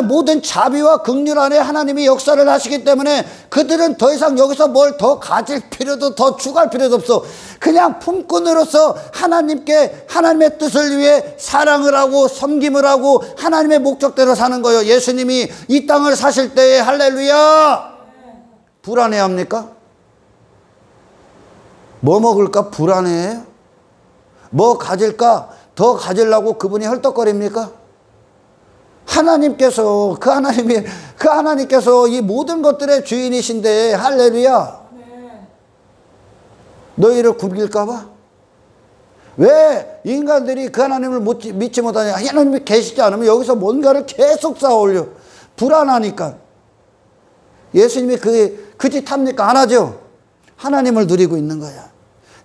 모든 자비와 긍휼 안에 하나님이 역사를 하시기 때문에 그들은 더 이상 여기서 뭘 더 가질 필요도, 더 추구할 필요도 없어. 그냥 품꾼으로서 하나님께, 하나님의 뜻을 위해 사랑을 하고 섬김을 하고 하나님의 목적대로 사는 거예요. 예수님이 이 땅을 사실 때에 할렐루야. 불안해합니까? 뭐 먹을까 불안해해요? 뭐 가질까 더 가지려고 그분이 헐떡거립니까? 하나님께서, 그 하나님께서 이 모든 것들의 주인이신데 할렐루야. 너희를 굶길까봐? 왜 인간들이 그 하나님을 믿지 못하냐? 하나님이 계시지 않으면 여기서 뭔가를 계속 쌓아 올려. 불안하니까. 예수님이 그 짓 합니까? 안 하죠? 하나님을 누리고 있는 거야.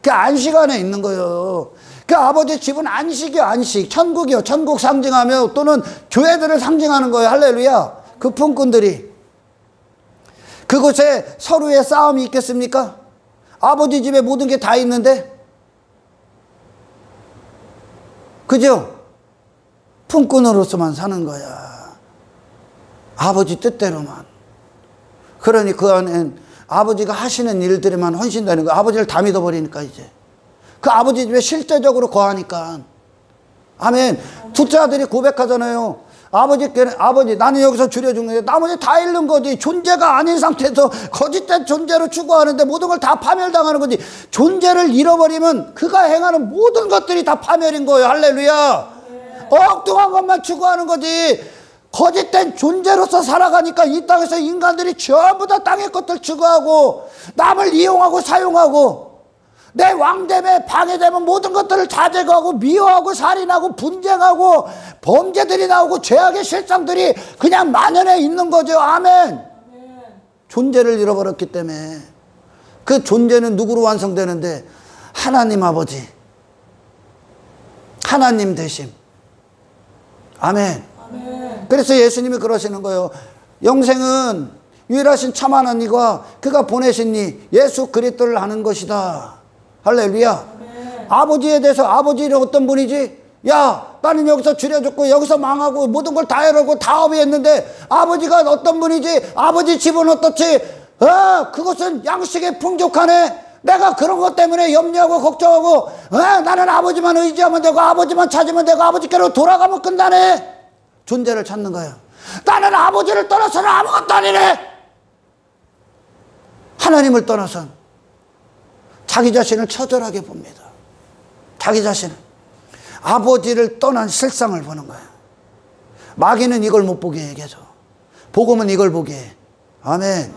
그 안식 안에 있는 거예요. 그 아버지 집은 안식이요, 안식. 천국이요. 천국 상징하며 또는 교회들을 상징하는 거예요. 할렐루야. 그 품꾼들이. 그곳에 서로의 싸움이 있겠습니까? 아버지 집에 모든 게 다 있는데. 그죠? 품꾼으로서만 사는 거야. 아버지 뜻대로만. 그러니 그 안엔 아버지가 하시는 일들에만 헌신되는 거야. 아버지를 다 믿어버리니까 이제. 그 아버지 집에 실제적으로 거하니까. 아멘. 둘째 아들이 고백하잖아요. 아버지 나는 여기서 줄여 죽는데 나머지 다 잃는 거지. 존재가 아닌 상태에서 거짓된 존재로 추구하는데 모든 걸 다 파멸당하는 거지. 존재를 잃어버리면 그가 행하는 모든 것들이 다 파멸인 거예요. 할렐루야. 엉뚱한 것만 추구하는 거지. 거짓된 존재로서 살아가니까 이 땅에서 인간들이 전부 다 땅의 것들 추구하고 남을 이용하고 사용하고 내 왕됨에 방해되면 모든 것들을 다 제거하고 미워하고 살인하고 분쟁하고 범죄들이 나오고 죄악의 실상들이 그냥 만연해 있는 거죠. 아멘. 존재를 잃어버렸기 때문에. 그 존재는 누구로 완성되는데? 하나님 아버지, 하나님 되심. 아멘. 그래서 예수님이 그러시는 거예요. 영생은 유일하신 참 하나님과 그가 보내신 이 예수 그리스도를 아는 것이다. 할렐루야. 아버지에 대해서, 아버지는 어떤 분이지? 야, 나는 여기서 줄여줬고 여기서 망하고 모든 걸 다 해놓고 다 허비했는데 아버지가 어떤 분이지? 아버지 집은 어떻지? 그것은 양식에 풍족하네. 내가 그런 것 때문에 염려하고 걱정하고 나는 아버지만 의지하면 되고 아버지만 찾으면 되고 아버지께로 돌아가면 끝나네. 존재를 찾는 거야. 나는 아버지를 떠나서는 아무것도 아니네. 하나님을 떠나선 자기 자신을 처절하게 봅니다. 자기 자신을. 아버지를 떠난 실상을 보는 거야. 마귀는 이걸 못 보게 해 계속. 복음은 이걸 보게 해. 아멘.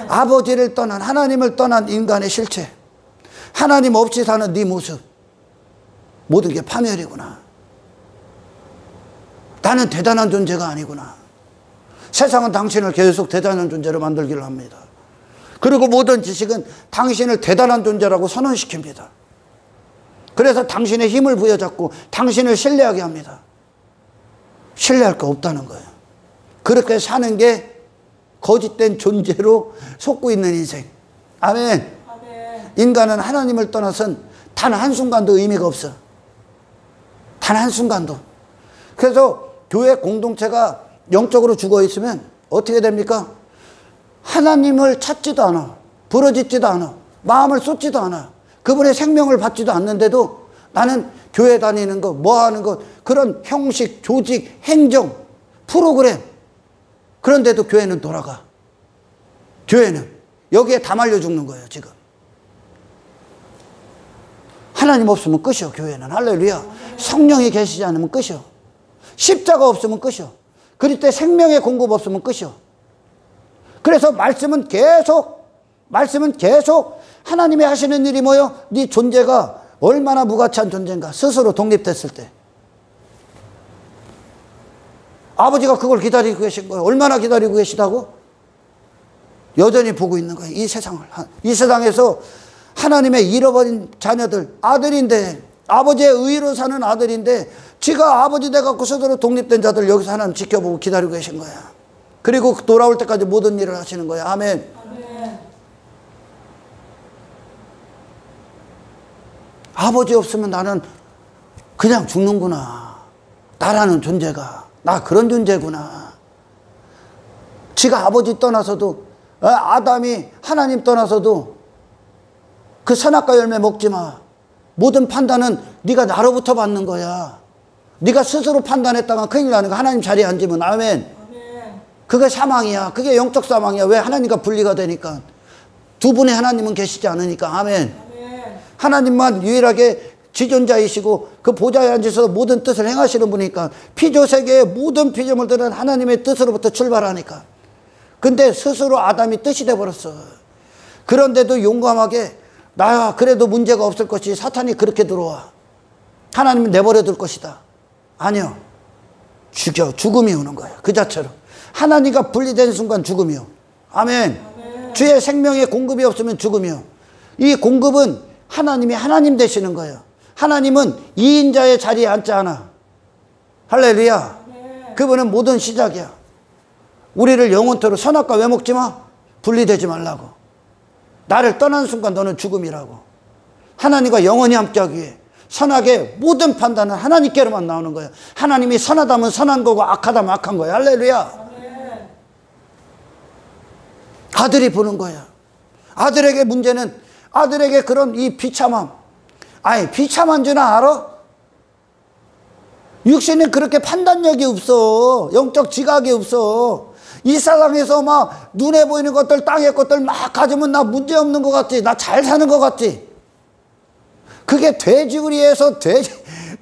아버지를 떠난, 하나님을 떠난 인간의 실체. 하나님 없이 사는 네 모습, 모든 게 파멸이구나. 나는 대단한 존재가 아니구나. 세상은 당신을 계속 대단한 존재로 만들기를 합니다. 그리고 모든 지식은 당신을 대단한 존재라고 선언시킵니다. 그래서 당신의 힘을 부여잡고 당신을 신뢰하게 합니다. 신뢰할 거 없다는 거예요. 그렇게 사는 게 거짓된 존재로 속고 있는 인생. 아멘. 아멘. 인간은 하나님을 떠나선 단 한순간도 의미가 없어. 단 한순간도. 그래서 교회 공동체가 영적으로 죽어 있으면 어떻게 됩니까? 하나님을 찾지도 않아. 부르짖지도 않아. 마음을 쏟지도 않아. 그분의 생명을 받지도 않는데도 나는 교회 다니는 거, 뭐 하는 거, 그런 형식, 조직, 행정, 프로그램. 그런데도 교회는 돌아가. 교회는 여기에 다 말려 죽는 거예요, 지금. 하나님 없으면 끝이요, 교회는. 할렐루야. 성령이 계시지 않으면 끝이요. 십자가 없으면 끝이요. 그때 생명의 공급 없으면 끝이요. 그래서 말씀은 계속 하나님이 하시는 일이 뭐요? 네 존재가 얼마나 무가치한 존재인가. 스스로 독립됐을 때. 아버지가 그걸 기다리고 계신 거예요. 얼마나 기다리고 계시다고? 여전히 보고 있는 거예요. 이 세상을. 이 세상에서 하나님의 잃어버린 자녀들, 아들인데, 아버지의 의로 사는 아들인데, 지가 아버지 돼갖고 스스로 독립된 자들 여기서 하나님 지켜보고 기다리고 계신 거야. 그리고 돌아올 때까지 모든 일을 하시는 거야. 아멘. 아멘. 아버지 없으면 나는 그냥 죽는구나. 나라는 존재가. 나 그런 존재구나. 지가 아버지 떠나서도, 아담이 하나님 떠나서도 그 선악과 열매 먹지 마. 모든 판단은 네가 나로부터 받는 거야. 네가 스스로 판단했다가 큰일 나는 거. 하나님 자리에 앉으면. 아멘. 아멘. 그게 사망이야. 그게 영적 사망이야. 왜? 하나님과 분리가 되니까. 두 분의 하나님은 계시지 않으니까. 아멘. 아멘. 하나님만 유일하게 지존자이시고 그 보좌에 앉으셔서 모든 뜻을 행하시는 분이니까. 피조세계의 모든 피조물들은 하나님의 뜻으로부터 출발하니까. 근데 스스로 아담이 뜻이 돼버렸어. 그런데도 용감하게 나 그래도 문제가 없을 것이 사탄이 그렇게 들어와. 하나님은 내버려 둘 것이다. 아니요. 죽음이 오는 거예요. 그 자체로. 하나님과 분리된 순간 죽음이요. 아멘. 아멘. 주의 생명의 공급이 없으면 죽음이요. 이 공급은 하나님이 하나님 되시는 거예요. 하나님은 이인자의 자리에 앉지 않아. 할렐루야. 아멘. 그분은 모든 시작이야. 우리를 영원토록 선악과 왜 먹지 마? 분리되지 말라고. 나를 떠나는 순간 너는 죽음이라고. 하나님과 영원히 함께하기 위해 선악의 모든 판단은 하나님께로만 나오는 거예요. 하나님이 선하다면 선한 거고 악하다면 악한 거예요. 할렐루야. 아멘. 아들이 보는 거예요. 아들에게 문제는 아들에게 그런 이 비참함. 아니 비참한 줄은 알아? 육신은 그렇게 판단력이 없어. 영적 지각이 없어. 이 세상에서 막 눈에 보이는 것들 땅의 것들 막 가지면 나 문제없는 것 같지. 나 잘 사는 것 같지. 그게 돼지우리에서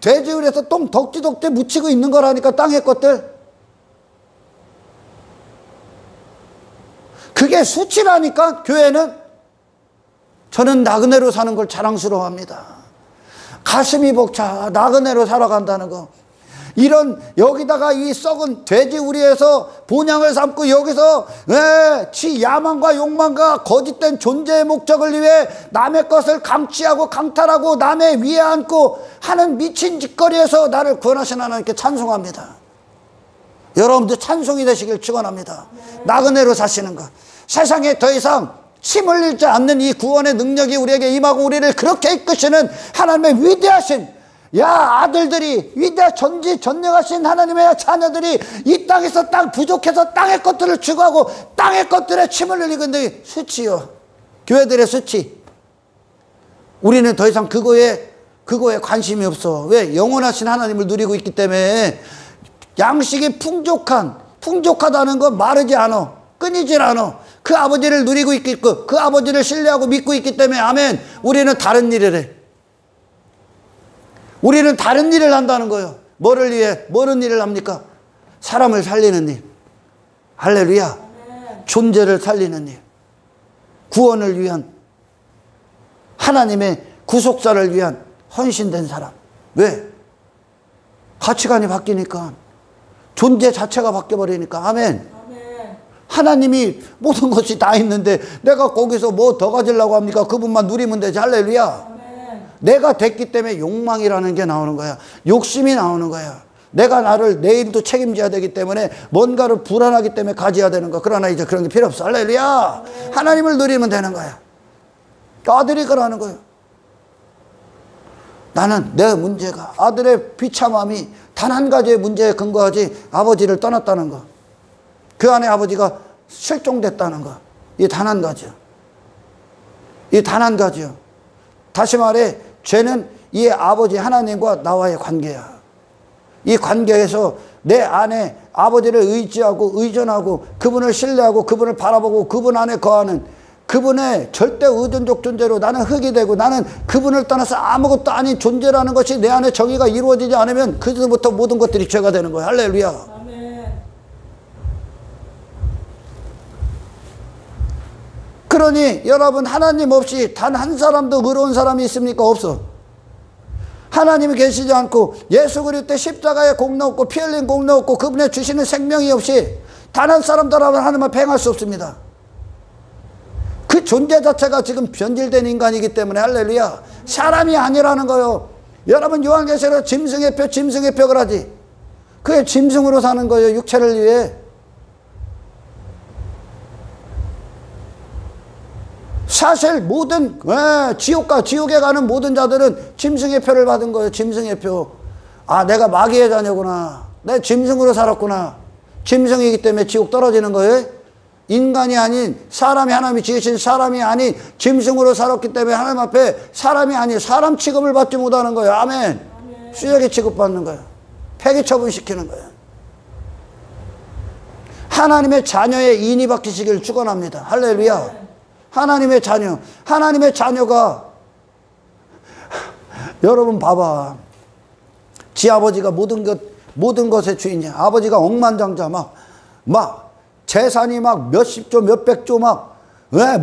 돼지우리에서 똥 덕지덕지 묻히고 있는 거라니까. 땅의 것들. 그게 수치라니까. 교회는. 저는 나그네로 사는 걸 자랑스러워합니다. 가슴이 벅차. 나그네로 살아간다는 거. 이런 여기다가 이 썩은 돼지우리에서 본향을 삼고 여기서 지 야망과 욕망과 거짓된 존재의 목적을 위해 남의 것을 강취하고 강탈하고 남의 위에 앉고 하는 미친 짓거리에서 나를 구원하신 하나님께 찬송합니다. 여러분들 찬송이 되시길 축원합니다. 나그네로 사시는 것. 세상에 더 이상 침 흘리지 않는 이 구원의 능력이 우리에게 임하고 우리를 그렇게 이끄시는 하나님의 위대하신 아들들이 전지전능하신 하나님의 자녀들이 이 땅에서 땅 부족해서 땅의 것들을 추구하고 땅의 것들에 침을 흘리고 있는데 수치요. 교회들의 수치. 우리는 더 이상 그거에 관심이 없어. 왜? 영원하신 하나님을 누리고 있기 때문에. 양식이 풍족하다는 건 마르지 않아. 끊이질 않아. 그 아버지를 누리고 있고 그 아버지를 신뢰하고 믿고 있기 때문에. 아멘. 우리는 다른 일을 해. 우리는 다른 일을 한다는 거예요. 뭐를 위해? 뭐는 일을 합니까? 사람을 살리는 일. 할렐루야. 존재를 살리는 일. 구원을 위한. 하나님의 구속사를 위한 헌신된 사람. 왜? 가치관이 바뀌니까. 존재 자체가 바뀌어버리니까. 아멘. 하나님이 모든 것이 다 있는데 내가 거기서 뭐 더 가지려고 합니까? 그분만 누리면 되지. 할렐루야. 내가 됐기 때문에 욕망이라는 게 나오는 거야. 욕심이 나오는 거야. 내가 나를 내일도 책임져야 되기 때문에 뭔가를 불안하기 때문에 가져야 되는 거야. 그러나 이제 그런 게 필요 없어. 할렐루야. 하나님을 누리면 되는 거야. 아들이 그러는 거예요. 나는 내 문제가, 아들의 비참함이 단 한 가지의 문제에 근거하지 아버지를 떠났다는 거. 그 안에 아버지가 실종됐다는 거. 이 단 한 가지요. 이 단 한 가지요. 다시 말해 죄는 이 아버지 하나님과 나와의 관계야. 이 관계에서 내 안에 아버지를 의지하고 의존하고 그분을 신뢰하고 그분을 바라보고 그분 안에 거하는 그분의 절대 의존적 존재로 나는 흙이 되고 나는 그분을 떠나서 아무것도 아닌 존재라는 것이 내 안에 정의가 이루어지지 않으면 그때부터 모든 것들이 죄가 되는 거예요. 할렐루야. 아멘. 그러니 여러분 하나님 없이 단 한 사람도 의로운 사람이 있습니까? 없어. 하나님이 계시지 않고 예수 그리스도의 십자가에 공로 없고 피 흘린 공로 없고 그분의 주시는 생명이 없이 단 한 사람도라면 하나님을 팽할 수 없습니다. 그 존재 자체가 지금 변질된 인간이기 때문에 할렐루야. 사람이 아니라는 거요. 여러분 요한계시록 짐승의 표 짐승의 표 그러지. 그게 짐승으로 사는 거예요. 육체를 위해. 사실 모든 지옥에 가는 모든 자들은 짐승의 표를 받은 거예요. 짐승의 표. 아, 내가 마귀의 자녀구나. 내가 짐승으로 살았구나. 짐승이기 때문에 지옥 떨어지는 거예요. 인간이 아닌 사람이 하나님이 지으신 사람이 아닌 짐승으로 살았기 때문에 하나님 앞에 사람이 아닌 사람 취급을 받지 못하는 거예요. 아멘. 수역에 취급받는 거예요. 폐기 처분시키는 거예요. 하나님의 자녀의 인이 바뀌시기를 축원합니다. 할렐루야. 하나님의 자녀. 하나님의 자녀가 여러분 봐봐. 지 아버지가 모든 것의 주인이야. 아버지가 억만장자 막 재산이 막 몇십조 몇백조 막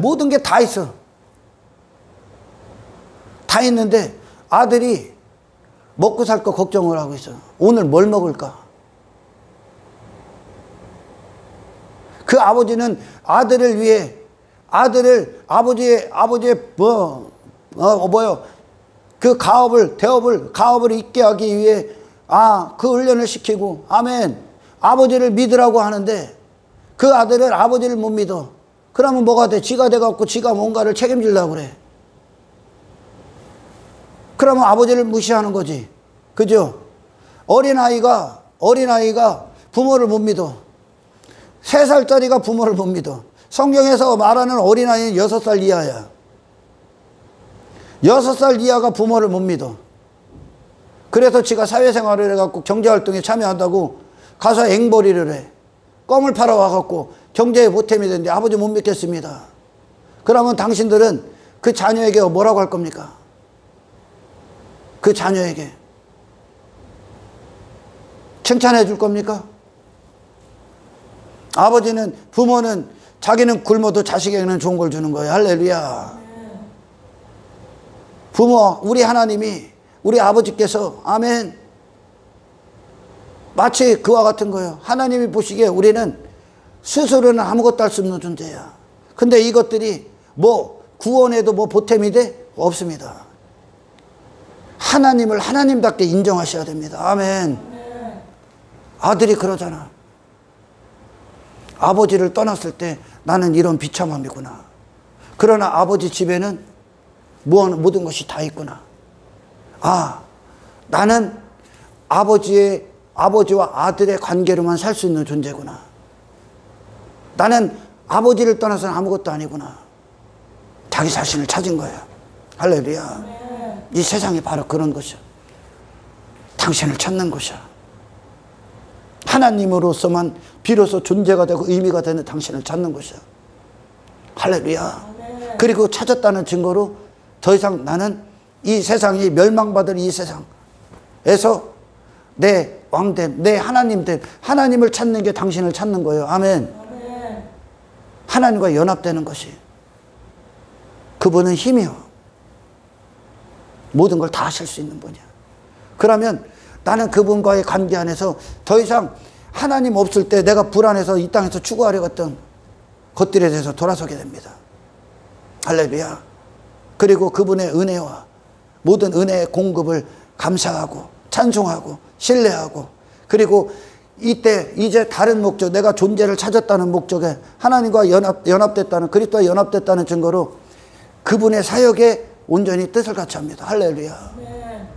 모든 게 다 있어. 다 있는데 아들이 먹고 살 거 걱정을 하고 있어. 오늘 뭘 먹을까? 그 아버지는 아들을 위해 아버지의 그 가업을 있게 하기 위해 그 훈련을 시키고 아멘. 아버지를 믿으라고 하는데 그 아들은 아버지를 못 믿어. 그러면 뭐가 돼? 지가 돼갖고 지가 뭔가를 책임지려고 그래. 그러면 아버지를 무시하는 거지. 그죠? 어린아이가 부모를 못 믿어. 3살짜리가 부모를 못 믿어. 성경에서 말하는 어린아이는 6살 이하야. 6살 이하가 부모를 못 믿어. 그래서 지가 사회생활을 해갖고 경제활동에 참여한다고 가서 앵벌이를 해. 껌을 팔아와갖고 경제에 보탬이 되는데 아버지 못 믿겠습니다. 그러면 당신들은 그 자녀에게 뭐라고 할 겁니까? 그 자녀에게 칭찬해 줄 겁니까? 부모는 자기는 굶어도 자식에게는 좋은 걸 주는 거예요. 할렐루야. 부모, 우리 하나님이, 우리 아버지께서, 아멘. 마치 그와 같은 거예요. 하나님이 보시기에 우리는 스스로는 아무것도 할 수 없는 존재야. 근데 이것들이 구원에도 보탬이 돼? 없습니다. 하나님을 하나님답게 인정하셔야 됩니다. 아멘. 아들이 그러잖아. 아버지를 떠났을 때 나는 이런 비참함이구나. 그러나 아버지 집에는 모든 것이 다 있구나. 나는 아버지와 아들의 관계로만 살 수 있는 존재구나. 나는 아버지를 떠나서는 아무것도 아니구나. 자기 자신을 찾은 거예요. 할렐루야. 이 세상이 바로 그런 것이야. 당신을 찾는 것이야. 하나님으로서만 비로소 존재가 되고 의미가 되는 당신을 찾는 것이야. 할렐루야. 그리고 찾았다는 증거로 더 이상 나는 이 세상이 멸망받을 이 세상에서 내 왕됨, 내 하나님됨, 하나님을 찾는 게 당신을 찾는 거예요. 아멘. 하나님과 연합되는 것이. 그분은 힘이요. 모든 걸 다 하실 수 있는 분이야. 그러면 나는 그분과의 관계 안에서 더 이상 하나님 없을 때 내가 불안해서 이 땅에서 추구하려고 했던 것들에 대해서 돌아서게 됩니다. 할렐루야. 그리고 그분의 은혜와 모든 은혜의 공급을 감사하고 찬송하고 신뢰하고, 그리고 이때 이제 다른 목적, 내가 존재를 찾았다는 목적에 하나님과 연합됐다는, 그리스도와 연합됐다는 증거로 그분의 사역에 온전히 뜻을 같이 합니다. 할렐루야. 네.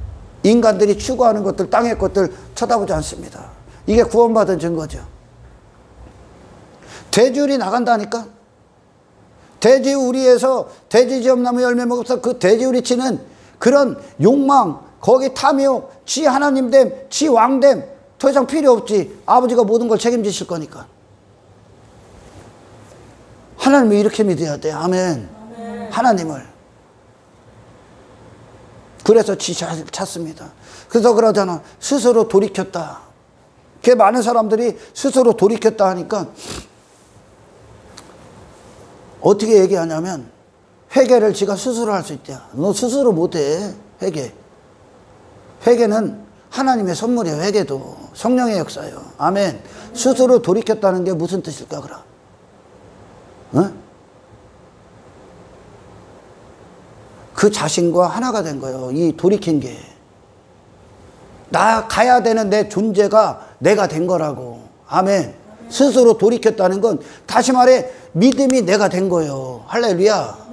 인간들이 추구하는 것들, 땅의 것들 쳐다보지 않습니다. 이게 구원받은 증거죠. 돼지울이 나간다니까. 돼지우리에서 돼지지엄나무 열매 먹어서 그 돼지우리 치는 그런 욕망, 거기 탐욕, 지 하나님됨, 지 왕됨 더 이상 필요 없지. 아버지가 모든 걸 책임지실 거니까. 하나님을 이렇게 믿어야 돼. 아멘. 아멘. 하나님을. 그래서 지 찾습니다. 그래서 그러잖아. 스스로 돌이켰다. 그 많은 사람들이 스스로 돌이켰다 하니까 어떻게 얘기하냐면, 회개를 지가 스스로 할 수 있대요. 너 스스로 못해. 회개는 하나님의 선물이에요. 회개도 성령의 역사예요. 아멘. 스스로 돌이켰다는 게 무슨 뜻일까 그럼? 어? 그 자신과 하나가 된 거예요. 이 돌이킨 게. 나 가야 되는 내 존재가 내가 된 거라고. 아멘. 스스로 돌이켰다는 건 다시 말해 믿음이 내가 된 거예요. 할렐루야.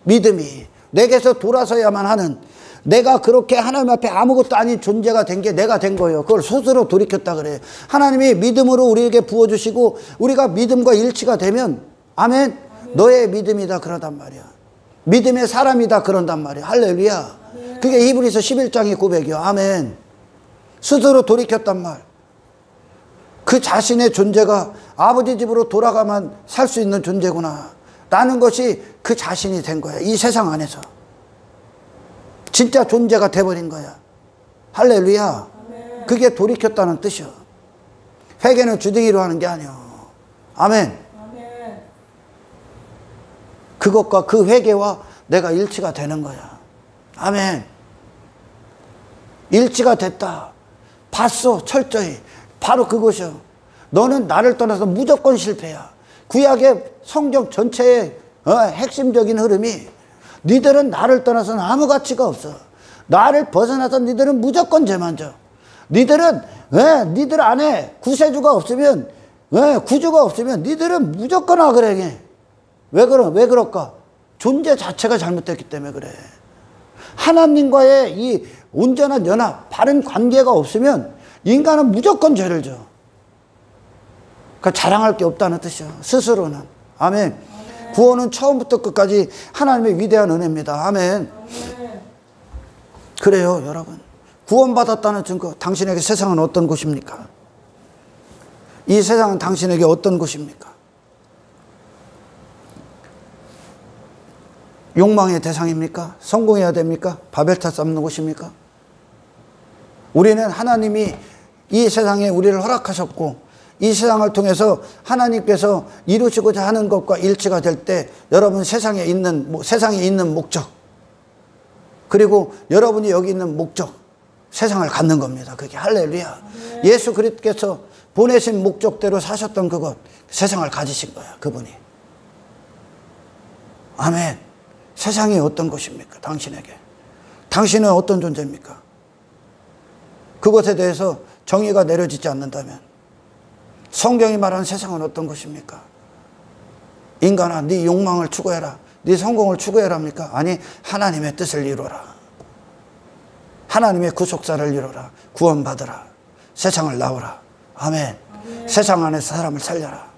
믿음이 내게서 돌아서야만 하는, 내가 그렇게 하나님 앞에 아무것도 아닌 존재가 된 게 내가 된 거예요. 그걸 스스로 돌이켰다 그래. 하나님이 믿음으로 우리에게 부어주시고 우리가 믿음과 일치가 되면 아멘. 너의 믿음이다 그러단 말이야. 믿음의 사람이다 그런단 말이야. 할렐루야. 그게 히브리서 11장의 고백이요. 아멘. 스스로 돌이켰단 말. 그 자신의 존재가 아버지 집으로 돌아가만 살 수 있는 존재구나 라는 것이 그 자신이 된 거야. 이 세상 안에서 진짜 존재가 돼버린 거야. 할렐루야. 아멘. 그게 돌이켰다는 뜻이야. 회개는 주둥이로 하는 게 아니야. 아멘. 아멘. 그것과 그 회개와 내가 일치가 되는 거야. 아멘. 일치가 됐다. 봤어. 철저히. 바로 그것이요. 너는 나를 떠나서 무조건 실패야. 구약의 성경 전체의 핵심적인 흐름이, 니들은 나를 떠나서는 아무 가치가 없어. 나를 벗어나서 니들은 무조건 죄만져. 니들은 니들 안에 구세주가 없으면, 구주가 없으면 니들은 무조건 악을 행해. 왜 그럴까? 존재 자체가 잘못됐기 때문에 그래. 하나님과의 이 온전한 연합, 바른 관계가 없으면 인간은 무조건 죄를 져. 그러니까 자랑할 게 없다는 뜻이야. 스스로는. 아멘. 아멘. 구원은 처음부터 끝까지 하나님의 위대한 은혜입니다. 아멘. 아멘. 그래요, 여러분. 구원받았다는 증거. 당신에게 세상은 어떤 곳입니까? 이 세상은 당신에게 어떤 곳입니까? 욕망의 대상입니까? 성공해야 됩니까? 바벨탑 쌓는 곳입니까? 우리는 하나님이 이 세상에 우리를 허락하셨고, 이 세상을 통해서 하나님께서 이루시고자 하는 것과 일치가 될 때 여러분 세상에 있는 목적, 그리고 여러분이 여기 있는 목적, 세상을 갖는 겁니다. 그게 할렐루야. 네. 예수 그리스도께서 보내신 목적대로 사셨던 그것, 세상을 가지신 거야. 그분이. 아멘. 세상이 어떤 것입니까? 당신에게. 당신은 어떤 존재입니까? 그것에 대해서 정의가 내려지지 않는다면, 성경이 말하는 세상은 어떤 것입니까? 인간아, 네 욕망을 추구해라. 네 성공을 추구해라 합니까? 아니, 하나님의 뜻을 이루어라. 하나님의 구속사를 이루어라. 구원받으라. 세상을 나오라. 아멘. 아멘. 세상 안에서 사람을 살려라.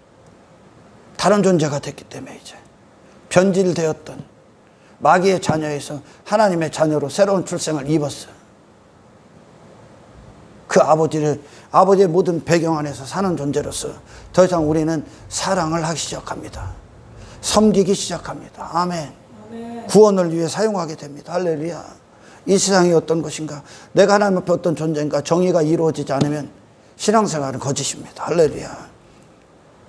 다른 존재가 됐기 때문에 이제 변질되었던 마귀의 자녀에서 하나님의 자녀로 새로운 출생을 입었어. 그 아버지의 모든 배경 안에서 사는 존재로서 더 이상 우리는 사랑을 하기 시작합니다. 섬기기 시작합니다. 아멘. 아멘. 구원을 위해 사용하게 됩니다. 할렐루야. 이 세상이 어떤 것인가? 내가 하나님 앞에 어떤 존재인가? 정의가 이루어지지 않으면 신앙생활은 거짓입니다. 할렐루야.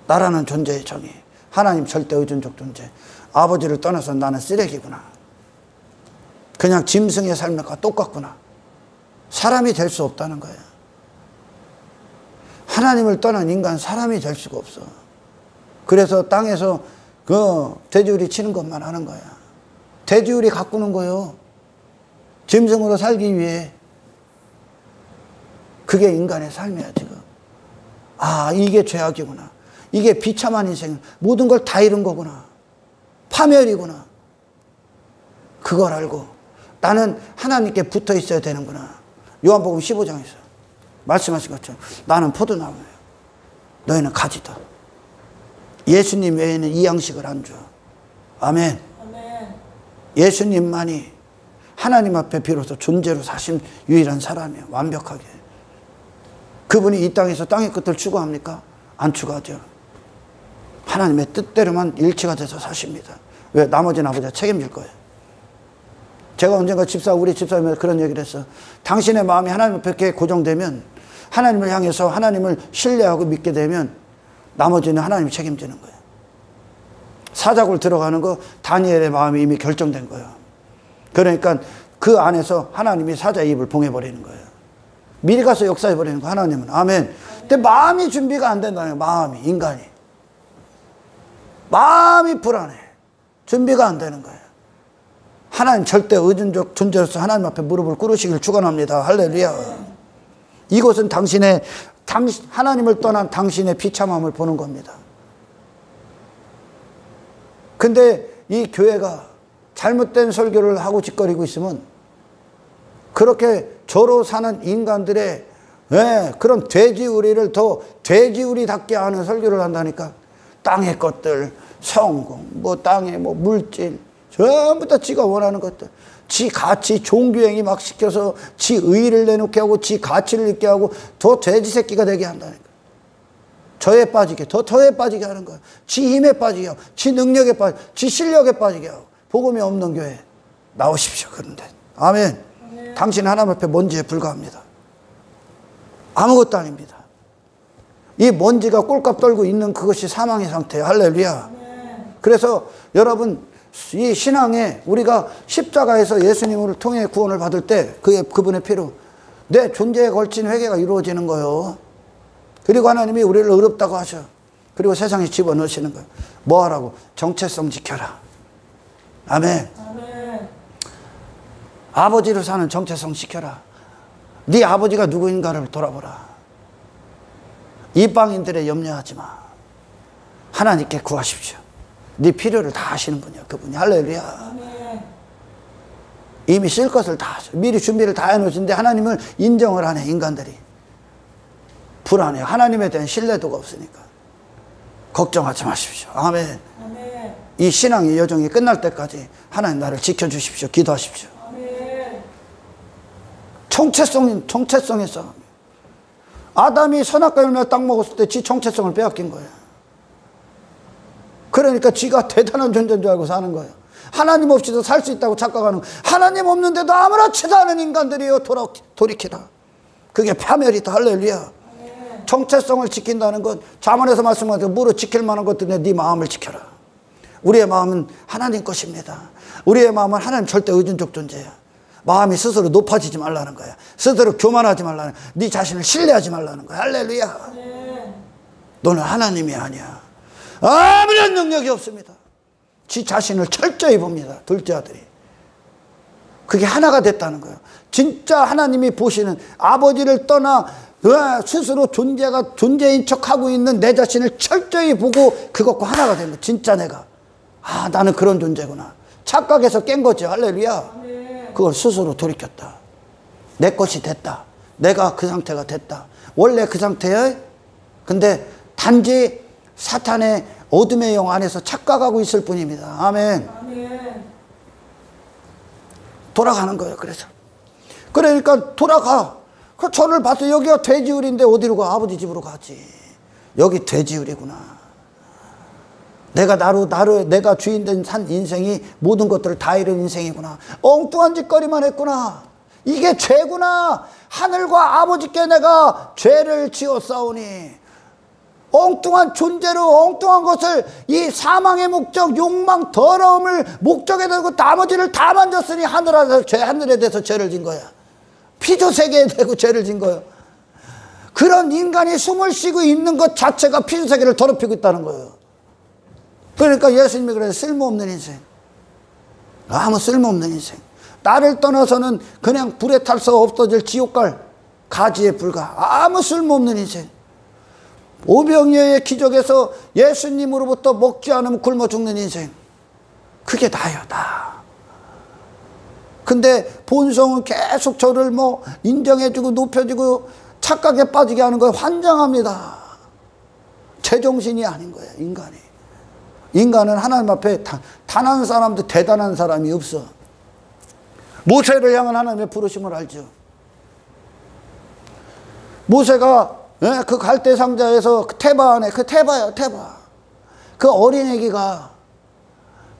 나라는 존재의 정의. 하나님 절대 의존적 존재. 아버지를 떠나서 나는 쓰레기구나. 그냥 짐승의 삶과 똑같구나. 사람이 될 수 없다는 거예요. 하나님을 떠난 인간 사람이 될 수가 없어. 그래서 땅에서 그 돼지우리 치는 것만 하는 거야. 돼지우리 가꾸는 거요. 짐승으로 살기 위해. 그게 인간의 삶이야 지금. 아, 이게 죄악이구나. 이게 비참한 인생. 모든 걸 다 잃은 거구나. 파멸이구나. 그걸 알고 나는 하나님께 붙어 있어야 되는구나. 요한복음 15장에서 말씀하신 것처럼 나는 포도나무예요. 너희는 가지다. 예수님 외에는 이 양식을 안 줘. 아멘. 아멘. 예수님만이 하나님 앞에 비로소 존재로 사신 유일한 사람이에요. 완벽하게. 그분이 이 땅에서 땅의 끝을 추구합니까? 안 추구하죠. 하나님의 뜻대로만 일치가 돼서 사십니다. 왜? 나머지는 아버지가 책임질 거예요. 제가 언젠가 우리 집사님한테 그런 얘기를 했어. 당신의 마음이 하나님 앞에 고정되면, 하나님을 향해서 하나님을 신뢰하고 믿게 되면 나머지는 하나님이 책임지는 거예요. 사자굴 들어가는 거 다니엘의 마음이 이미 결정된 거예요. 그러니까 그 안에서 하나님이 사자의 입을 봉해버리는 거예요. 미리 가서 역사해버리는 거 하나님은. 아멘. 근데 마음이 준비가 안 된다는 거예요. 인간이. 마음이 불안해. 준비가 안 되는 거예요. 하나님 절대 의존적 존재로서 하나님 앞에 무릎을 꿇으시길 축원합니다. 할렐루야. 이것은 하나님을 떠난 당신의 비참함을 보는 겁니다. 근데 이 교회가 잘못된 설교를 하고 짓거리고 있으면 그렇게 저로 사는 인간들의 그런 돼지우리를 더 돼지우리답게 하는 설교를 한다니까. 땅의 것들, 성공, 땅의 물질, 전부 다 지가 원하는 것들. 지 가치, 종교행위 막 시켜서 지 의의를 내놓게 하고 지 가치를 잊게 하고 더 돼지 새끼가 되게 한다니까. 저에 빠지게, 저에 빠지게 하는 거야. 지 힘에 빠지게 하고, 지 능력에 빠지게, 지 실력에 빠지게 하고. 복음이 없는 교회 나오십시오. 그런데 아멘. 네. 당신 하나님 앞에 먼지에 불과합니다. 아무것도 아닙니다. 이 먼지가 꼴값 떨고 있는 그것이 사망의 상태예요. 할렐루야. 네. 그래서 여러분, 이 신앙에 우리가 십자가에서 예수님을 통해 구원을 받을 때 그분의 피로 내 존재에 걸친 회개가 이루어지는 거예요. 그리고 하나님이 우리를 의롭다고 하셔. 그리고 세상에 집어넣으시는 거예요. 뭐 하라고? 정체성 지켜라. 아멘. 아멘. 아버지를 사는 정체성 지켜라. 네 아버지가 누구인가를 돌아보라. 이방인들의 염려하지 마. 하나님께 구하십시오. 네 필요를 다 하시는 분이야. 그분이. 할렐루야. 아멘. 이미 쓸 것을 다 하셔. 미리 준비를 다 해놓으신데 하나님을 인정을 안 해. 인간들이 불안해요. 하나님에 대한 신뢰도가 없으니까. 걱정하지 마십시오. 아멘. 아멘. 이 신앙의 여정이 끝날 때까지 하나님 나를 지켜주십시오. 기도하십시오. 아멘. 정체성의 싸움. 아담이 선악과 열매 딱 먹었을 때 지 정체성을 빼앗긴 거예요. 그러니까 지가 대단한 존재인 줄 알고 사는 거예요. 하나님 없이도 살 수 있다고 착각하는 거예요. 하나님 없는데도 아무렇지도 않은 인간들이요. 돌이키라. 그게 파멸이다. 할렐루야. 정체성을 지킨다는 건 잠언에서 말씀하신 무릇 지킬 만한 것들인데 네 마음을 지켜라. 우리의 마음은 하나님 것입니다. 우리의 마음은 하나님 절대 의존적 존재야. 마음이 스스로 높아지지 말라는 거야. 스스로 교만하지 말라는 거야. 네 자신을 신뢰하지 말라는 거야. 할렐루야. 너는 하나님이 아니야. 아무런 능력이 없습니다. 지 자신을 철저히 봅니다. 둘째 아들이. 그게 하나가 됐다는 거예요. 진짜 하나님이 보시는 아버지를 떠나 스스로 존재인 척하고 있는 내 자신을 철저히 보고 그것과 하나가 된 거예요. 진짜 내가. 나는 그런 존재구나. 착각해서 깬 거죠. 할렐루야. 그걸 스스로 돌이켰다. 내 것이 됐다. 내가 그 상태가 됐다. 원래 그 상태에 근데 단지 사탄의 어둠의 영 안에서 착각하고 있을 뿐입니다. 아멘. 아멘. 돌아가는 거예요. 그러니까 돌아가. 저를 봐서 여기가 돼지우리인데 어디로 가? 아버지 집으로 가지. 여기 돼지우리구나. 내가 주인된 산 인생이 모든 것들을 다 잃은 인생이구나. 엉뚱한 짓거리만 했구나. 이게 죄구나. 하늘과 아버지께 내가 죄를 지었사오니 엉뚱한 존재로 엉뚱한 것을 이 사망의 목적, 욕망, 더러움을 목적에 두고 나머지를 다 만졌으니 하늘에 대해서 죄를 진 거야. 피조세계에 대고 죄를 진 거예요. 그런 인간이 숨을 쉬고 있는 것 자체가 피조세계를 더럽히고 있다는 거예요. 그러니까 예수님이 그래요. 쓸모없는 인생. 아무 쓸모없는 인생. 나를 떠나서는 그냥 불에 탈서 없어질 지옥갈 가지에 불과 아무 쓸모없는 인생. 오병이어의 기적에서 예수님으로부터 먹지 않으면 굶어 죽는 인생. 그게 나요, 나. 근데 본성은 계속 저를 뭐 인정해주고 높여주고 착각에 빠지게 하는 거예요. 환장합니다. 제정신이 아닌 거예요, 인간이. 인간은 하나님 앞에 단 한 사람도 대단한 사람이 없어. 모세를 향한 하나님의 부르심을 알죠. 모세가 그 갈대 상자에서 그 테바 안에, 그 테바야, 테바. 그 어린 애기가,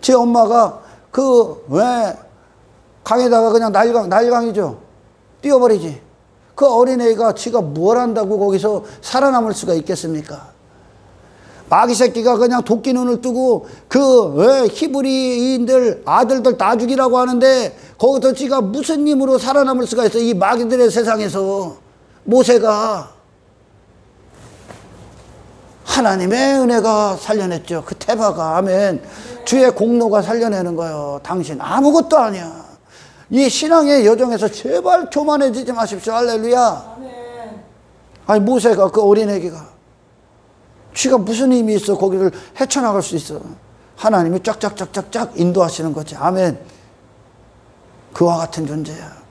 제 엄마가 강에다가 그냥 날강이죠. 띄워버리지. 그 어린 애기가 지가 뭘 한다고 거기서 살아남을 수가 있겠습니까? 마귀 새끼가 그냥 도끼 눈을 뜨고 히브리인들 아들들 다 죽이라고 하는데 거기서 지가 무슨 힘으로 살아남을 수가 있어? 이 마귀들의 세상에서. 모세가 하나님의 은혜가 살려냈죠. 그 테바가. 아멘. 주의 공로가 살려내는 거예요. 당신 아무것도 아니야. 이 신앙의 여정에서 제발 교만해지지 마십시오. 할렐루야. 아니 모세가 그 어린애기가 쥐가 무슨 힘이 있어 거기를 헤쳐나갈 수 있어. 하나님이 쫙쫙쫙쫙쫙 인도하시는 거지. 아멘. 그와 같은 존재야.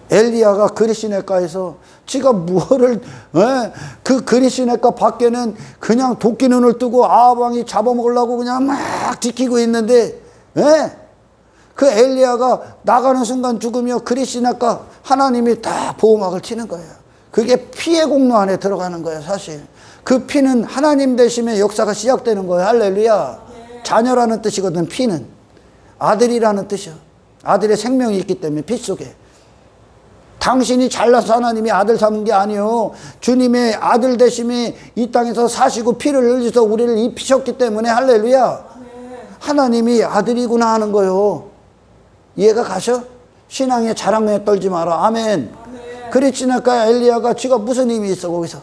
엘리야가 그리시네가에서 지가 뭐를 그 그리시네가 밖에는 그냥 도끼 눈을 뜨고 아합 왕이 잡아먹으려고 그냥 막 지키고 있는데 그 엘리야가 나가는 순간 죽으며 그리시네가 하나님이 다 보호막을 치는 거예요. 그게 피의 공로 안에 들어가는 거예요. 사실 그 피는 하나님 되심의 역사가 시작되는 거예요. 할렐루야. 자녀라는 뜻이거든. 피는 아들이라는 뜻이요. 아들의 생명이 있기 때문에 피 속에. 당신이 잘나서 하나님이 아들 삼은 게 아니요. 주님의 아들 되심이 이 땅에서 사시고 피를 흘리셔서 우리를 입히셨기 때문에. 할렐루야. 하나님이 아들이구나 하는 거요. 이해가 가셔? 신앙의 자랑에 떨지 마라. 아멘. 그리치나까 엘리야가 지가 무슨 힘이 있어 거기서.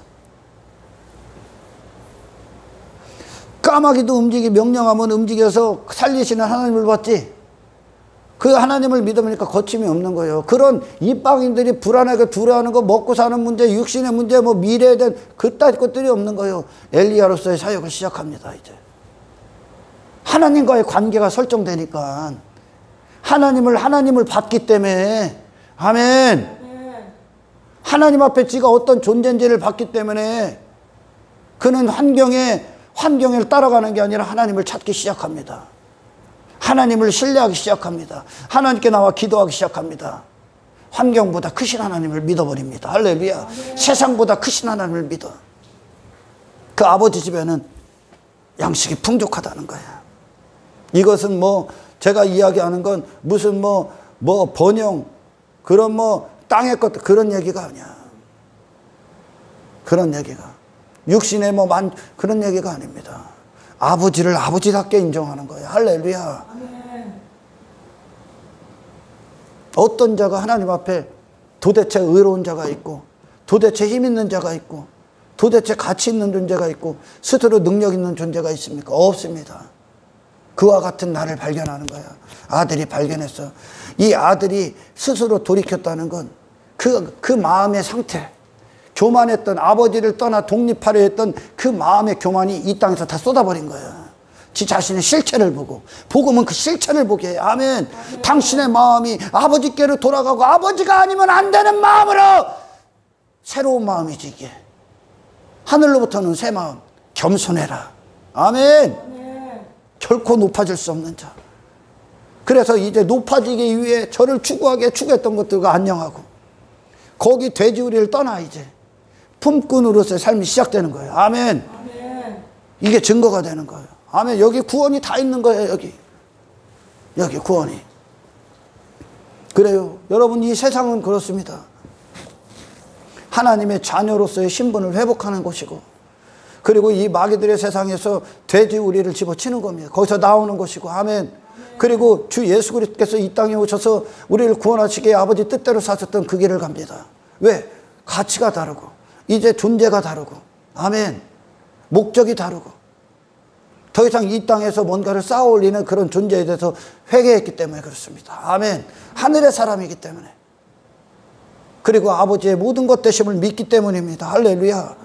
까마귀도 명령하면 움직여서 살리시는 하나님을 봤지. 그 하나님을 믿으니까 거침이 없는 거예요. 그런 이방인들이 불안하게 두려워하는 거, 먹고 사는 문제, 육신의 문제, 뭐 미래에 대한 그따위 것들이 없는 거예요. 엘리야로서의 사역을 시작합니다. 이제 하나님과의 관계가 설정되니까 하나님을 받기 때문에. 아멘. 하나님 앞에 지가 어떤 존재인지를 봤기 때문에 그는 환경을 따라가는 게 아니라 하나님을 찾기 시작합니다. 하나님을 신뢰하기 시작합니다. 하나님께 나와 기도하기 시작합니다. 환경보다 크신 하나님을 믿어버립니다. 할렐루야. 세상보다 크신 하나님을 믿어. 그 아버지 집에는 양식이 풍족하다는 거야. 이것은 뭐 제가 이야기하는 건 무슨 뭐 번영 그런 땅의 것 그런 얘기가 아니야. 그런 얘기가 육신의 그런 얘기가 아닙니다. 아버지를 아버지답게 인정하는 거예요. 할렐루야. 어떤 자가 하나님 앞에 도대체 의로운 자가 있고 도대체 힘 있는 자가 있고 도대체 가치 있는 존재가 있고 스스로 능력 있는 존재가 있습니까? 없습니다. 그와 같은 나를 발견하는 거야. 아들이 발견했어. 이 아들이 스스로 돌이켰다는 건 그 마음의 상태, 교만했던 아버지를 떠나 독립하려 했던 그 마음의 교만이 이 땅에서 다 쏟아버린 거야. 지 자신의 실체를 보고, 복음은 그 실체를 보게 해. 아멘. 당신의 마음이 아버지께로 돌아가고 아버지가 아니면 안 되는 마음으로 새로운 마음이지 이게. 하늘로부터는 새 마음, 겸손해라. 아멘. 결코 높아질 수 없는 자. 그래서 이제 높아지기 위해 저를 추구했던 것들과 안녕하고 거기 돼지우리를 떠나 이제 품꾼으로서의 삶이 시작되는 거예요. 아멘. 이게 증거가 되는 거예요. 아멘. 여기 구원이 다 있는 거예요. 여기 구원이. 그래요. 여러분 이 세상은 그렇습니다. 하나님의 자녀로서의 신분을 회복하는 곳이고 그리고 이 마귀들의 세상에서 돼지 우리를 집어치는 겁니다. 거기서 나오는 것이고. 아멘. 그리고 주 예수 그리스도께서 이 땅에 오셔서 우리를 구원하시기에 아버지 뜻대로 사셨던 그 길을 갑니다. 왜? 가치가 다르고 이제 존재가 다르고. 아멘. 목적이 다르고 더 이상 이 땅에서 뭔가를 쌓아 올리는 그런 존재에 대해서 회개했기 때문에 그렇습니다. 아멘. 하늘의 사람이기 때문에, 그리고 아버지의 모든 것 되심을 믿기 때문입니다. 할렐루야.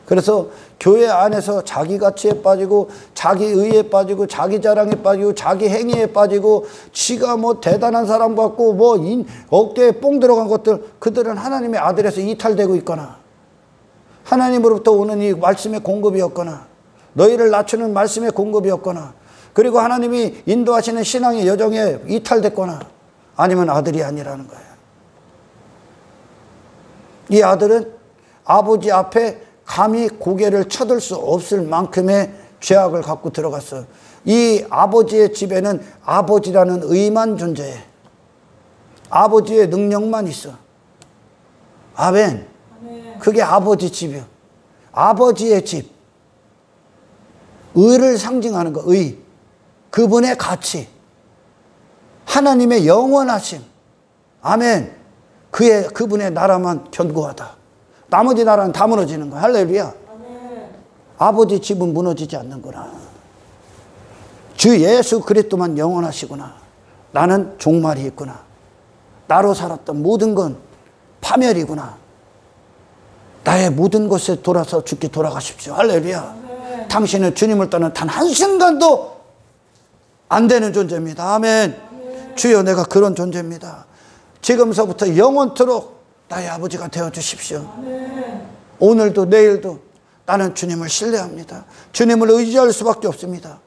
그래서 교회 안에서 자기 가치에 빠지고 자기 의에 빠지고 자기 자랑에 빠지고 자기 행위에 빠지고 지가 뭐 대단한 사람 같고 뭐 어깨에 뽕 들어간 것들, 그들은 하나님의 아들에서 이탈되고 있거나 하나님으로부터 오는 이 말씀의 공급이었거나 너희를 낮추는 말씀의 공급이었거나 그리고 하나님이 인도하시는 신앙의 여정에 이탈됐거나 아니면 아들이 아니라는 거예요. 이 아들은 아버지 앞에 감히 고개를 쳐들 수 없을 만큼의 죄악을 갖고 들어갔어요. 이 아버지의 집에는 아버지라는 의만 존재해. 아버지의 능력만 있어. 아멘. 그게 아버지 집이요. 아버지의 집. 의를 상징하는 거, 의. 그분의 가치. 하나님의 영원하심. 아멘. 그분의 나라만 견고하다. 나머지 나라는 다 무너지는 거야. 할렐루야. 아버지 집은 무너지지 않는구나. 주 예수 그리스도만 영원하시구나. 나는 종말이 있구나. 나로 살았던 모든 건 파멸이구나. 나의 모든 것에 돌아서 주께 돌아가십시오. 할렐루야. 당신은 주님을 떠나 단 한순간도 안 되는 존재입니다. 아멘. 주여, 내가 그런 존재입니다. 지금서부터 영원토록 나의 아버지가 되어주십시오. 오늘도 내일도 나는 주님을 신뢰합니다. 주님을 의지할 수밖에 없습니다.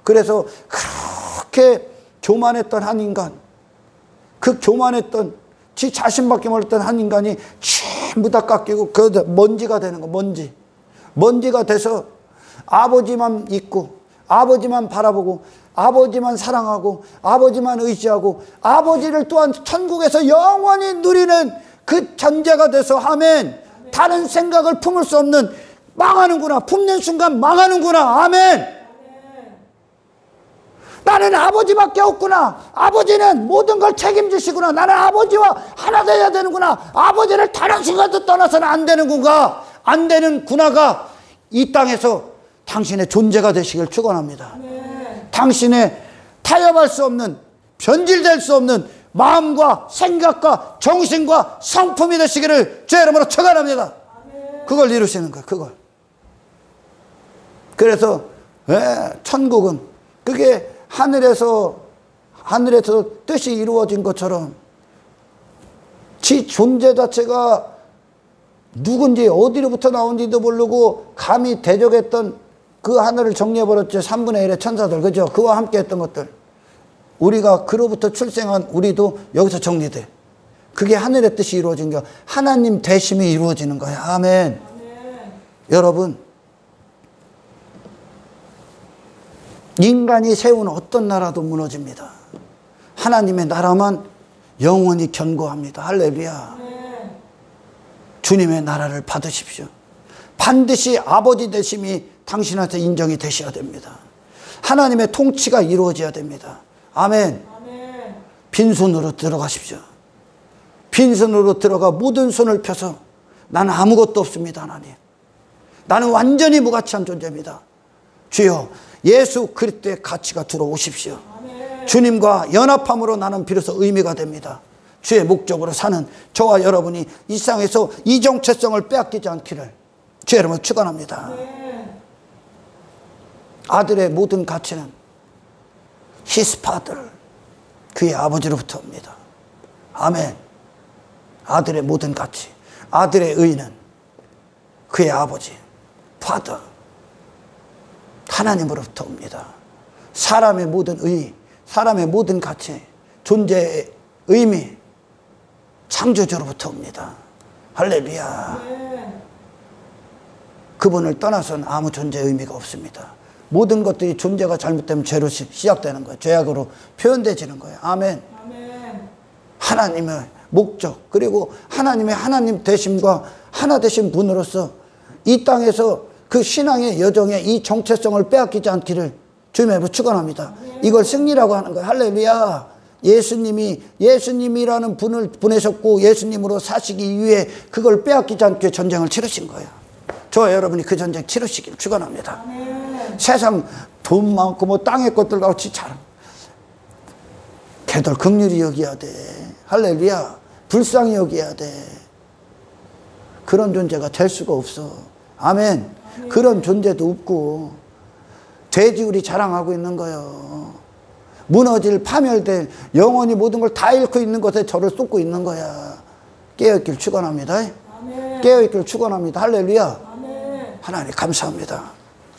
그래서 그렇게 교만했던 한 인간, 그 교만했던 지 자신밖에 몰랐던 한 인간이 전부 다 깎이고 그 먼지가 되는 거. 먼지가 돼서 아버지만 있고 아버지만 바라보고 아버지만 사랑하고 아버지만 의지하고 아버지를 또한 천국에서 영원히 누리는 그 존재가 돼서, 아멘, 다른 생각을 품을 수 없는, 망하는구나, 품는 순간 망하는구나. 아멘. 나는 아버지밖에 없구나. 아버지는 모든 걸 책임지시구나. 나는 아버지와 하나 되어야 되는구나. 아버지를 단 한순간도 떠나서는 안 되는구나. 안 되는구나가 이 땅에서 당신의 존재가 되시길 축원합니다. 당신의 타협할 수 없는, 변질될 수 없는 마음과 생각과 정신과 성품이 되시기를 주의 이름으로 축원합니다. 그걸 이루시는 거예요. 그걸. 그래서 천국은 그게 하늘에서 뜻이 이루어진 것처럼 지 존재 자체가 누군지 어디로부터 나온지도 모르고 감히 대적했던 그 하늘을 정리해버렸죠. 3분의 1의 천사들, 그죠? 그와 함께 했던 것들. 우리가 그로부터 출생한 우리도 여기서 정리돼. 그게 하늘의 뜻이 이루어진 거야. 하나님 대심이 이루어지는 거야. 아멘. 여러분, 인간이 세운 어떤 나라도 무너집니다. 하나님의 나라만 영원히 견고합니다. 할렐루야. 주님의 나라를 받으십시오. 반드시 아버지 되심이 당신한테 인정이 되셔야 됩니다. 하나님의 통치가 이루어져야 됩니다. 아멘. 빈손으로 들어가십시오. 빈손으로 들어가 모든 손을 펴서 나는 아무것도 없습니다. 하나님, 나는 완전히 무가치한 존재입니다. 주여, 예수 그리스도의 가치가 들어오십시오. 주님과 연합함으로 나는 비로소 의미가 됩니다. 주의 목적으로 사는 저와 여러분이 이 세상에서 이 정체성을 빼앗기지 않기를 주의 이름으로 축원합니다. 아들의 모든 가치는 His Father, 그의 아버지로부터 옵니다. 아멘. 아들의 모든 가치, 아들의 의는 그의 아버지 Father, 하나님으로부터 옵니다. 사람의 모든 의, 사람의 모든 가치, 존재의 의미, 창조주로부터 옵니다. 할렐루야. 그분을 떠나서는 아무 존재의 의미가 없습니다. 모든 것들이 존재가 잘못되면 죄로 시작되는 거예요. 죄악으로 표현되지는 거예요. 아멘. 하나님의 목적, 그리고 하나님의 하나님 되심과 하나 되신 분으로서 이 땅에서 그 신앙의 여정의 이 정체성을 빼앗기지 않기를 주님의 이름으로 축원합니다. 이걸 승리라고 하는 거예요. 할렐루야. 예수님이라는 분을 보내셨고 예수님으로 사시기 위해 그걸 빼앗기지 않게 전쟁을 치르신 거예요. 저와 여러분이 그 전쟁 치르시길 축원합니다. 세상 돈 많고 뭐 땅의 것들 같이 잘 걔들 긍휼히 여겨야 돼. 할렐루야. 불쌍히 여겨야 돼. 그런 존재가 될 수가 없어. 아멘. 그런 존재도 없고 돼지우리 자랑하고 있는 거예요. 무너질 파멸될 영원히 모든 걸 다 잃고 있는 것에 저를 쏟고 있는 거야. 깨어있길 축원합니다. 깨어있길 축원합니다. 할렐루야. 하나님 감사합니다.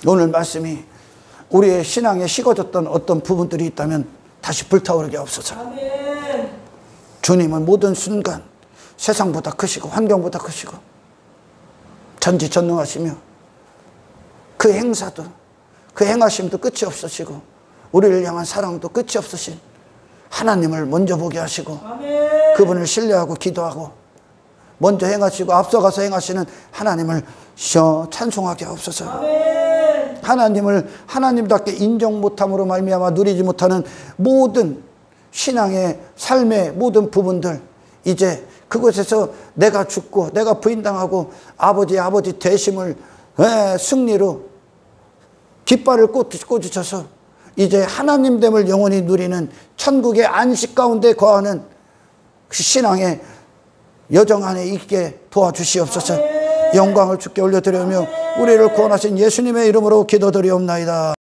오늘 말씀이 우리의 신앙에 식어졌던 어떤 부분들이 있다면 다시 불타오르게 없어서. 주님은 모든 순간 세상보다 크시고 환경보다 크시고 전지전능하시며 그 행사도 그 행하심도 끝이 없으시고 우리를 향한 사랑도 끝이 없으신 하나님을 먼저 보게 하시고 그분을 신뢰하고 기도하고 먼저 행하시고 앞서가서 행하시는 하나님을 찬송하게 하옵소서. 하나님을 하나님답게 인정 못함으로 말미암아 누리지 못하는 모든 신앙의 삶의 모든 부분들 이제 그곳에서 내가 죽고 내가 부인당하고 아버지 되심을 승리로 깃발을 꽂으셔서 이제 하나님됨을 영원히 누리는 천국의 안식 가운데 거하는 그 신앙의 여정 안에 있게 도와주시옵소서. 영광을 주께 올려드리며 우리를 구원하신 예수님의 이름으로 기도드리옵나이다.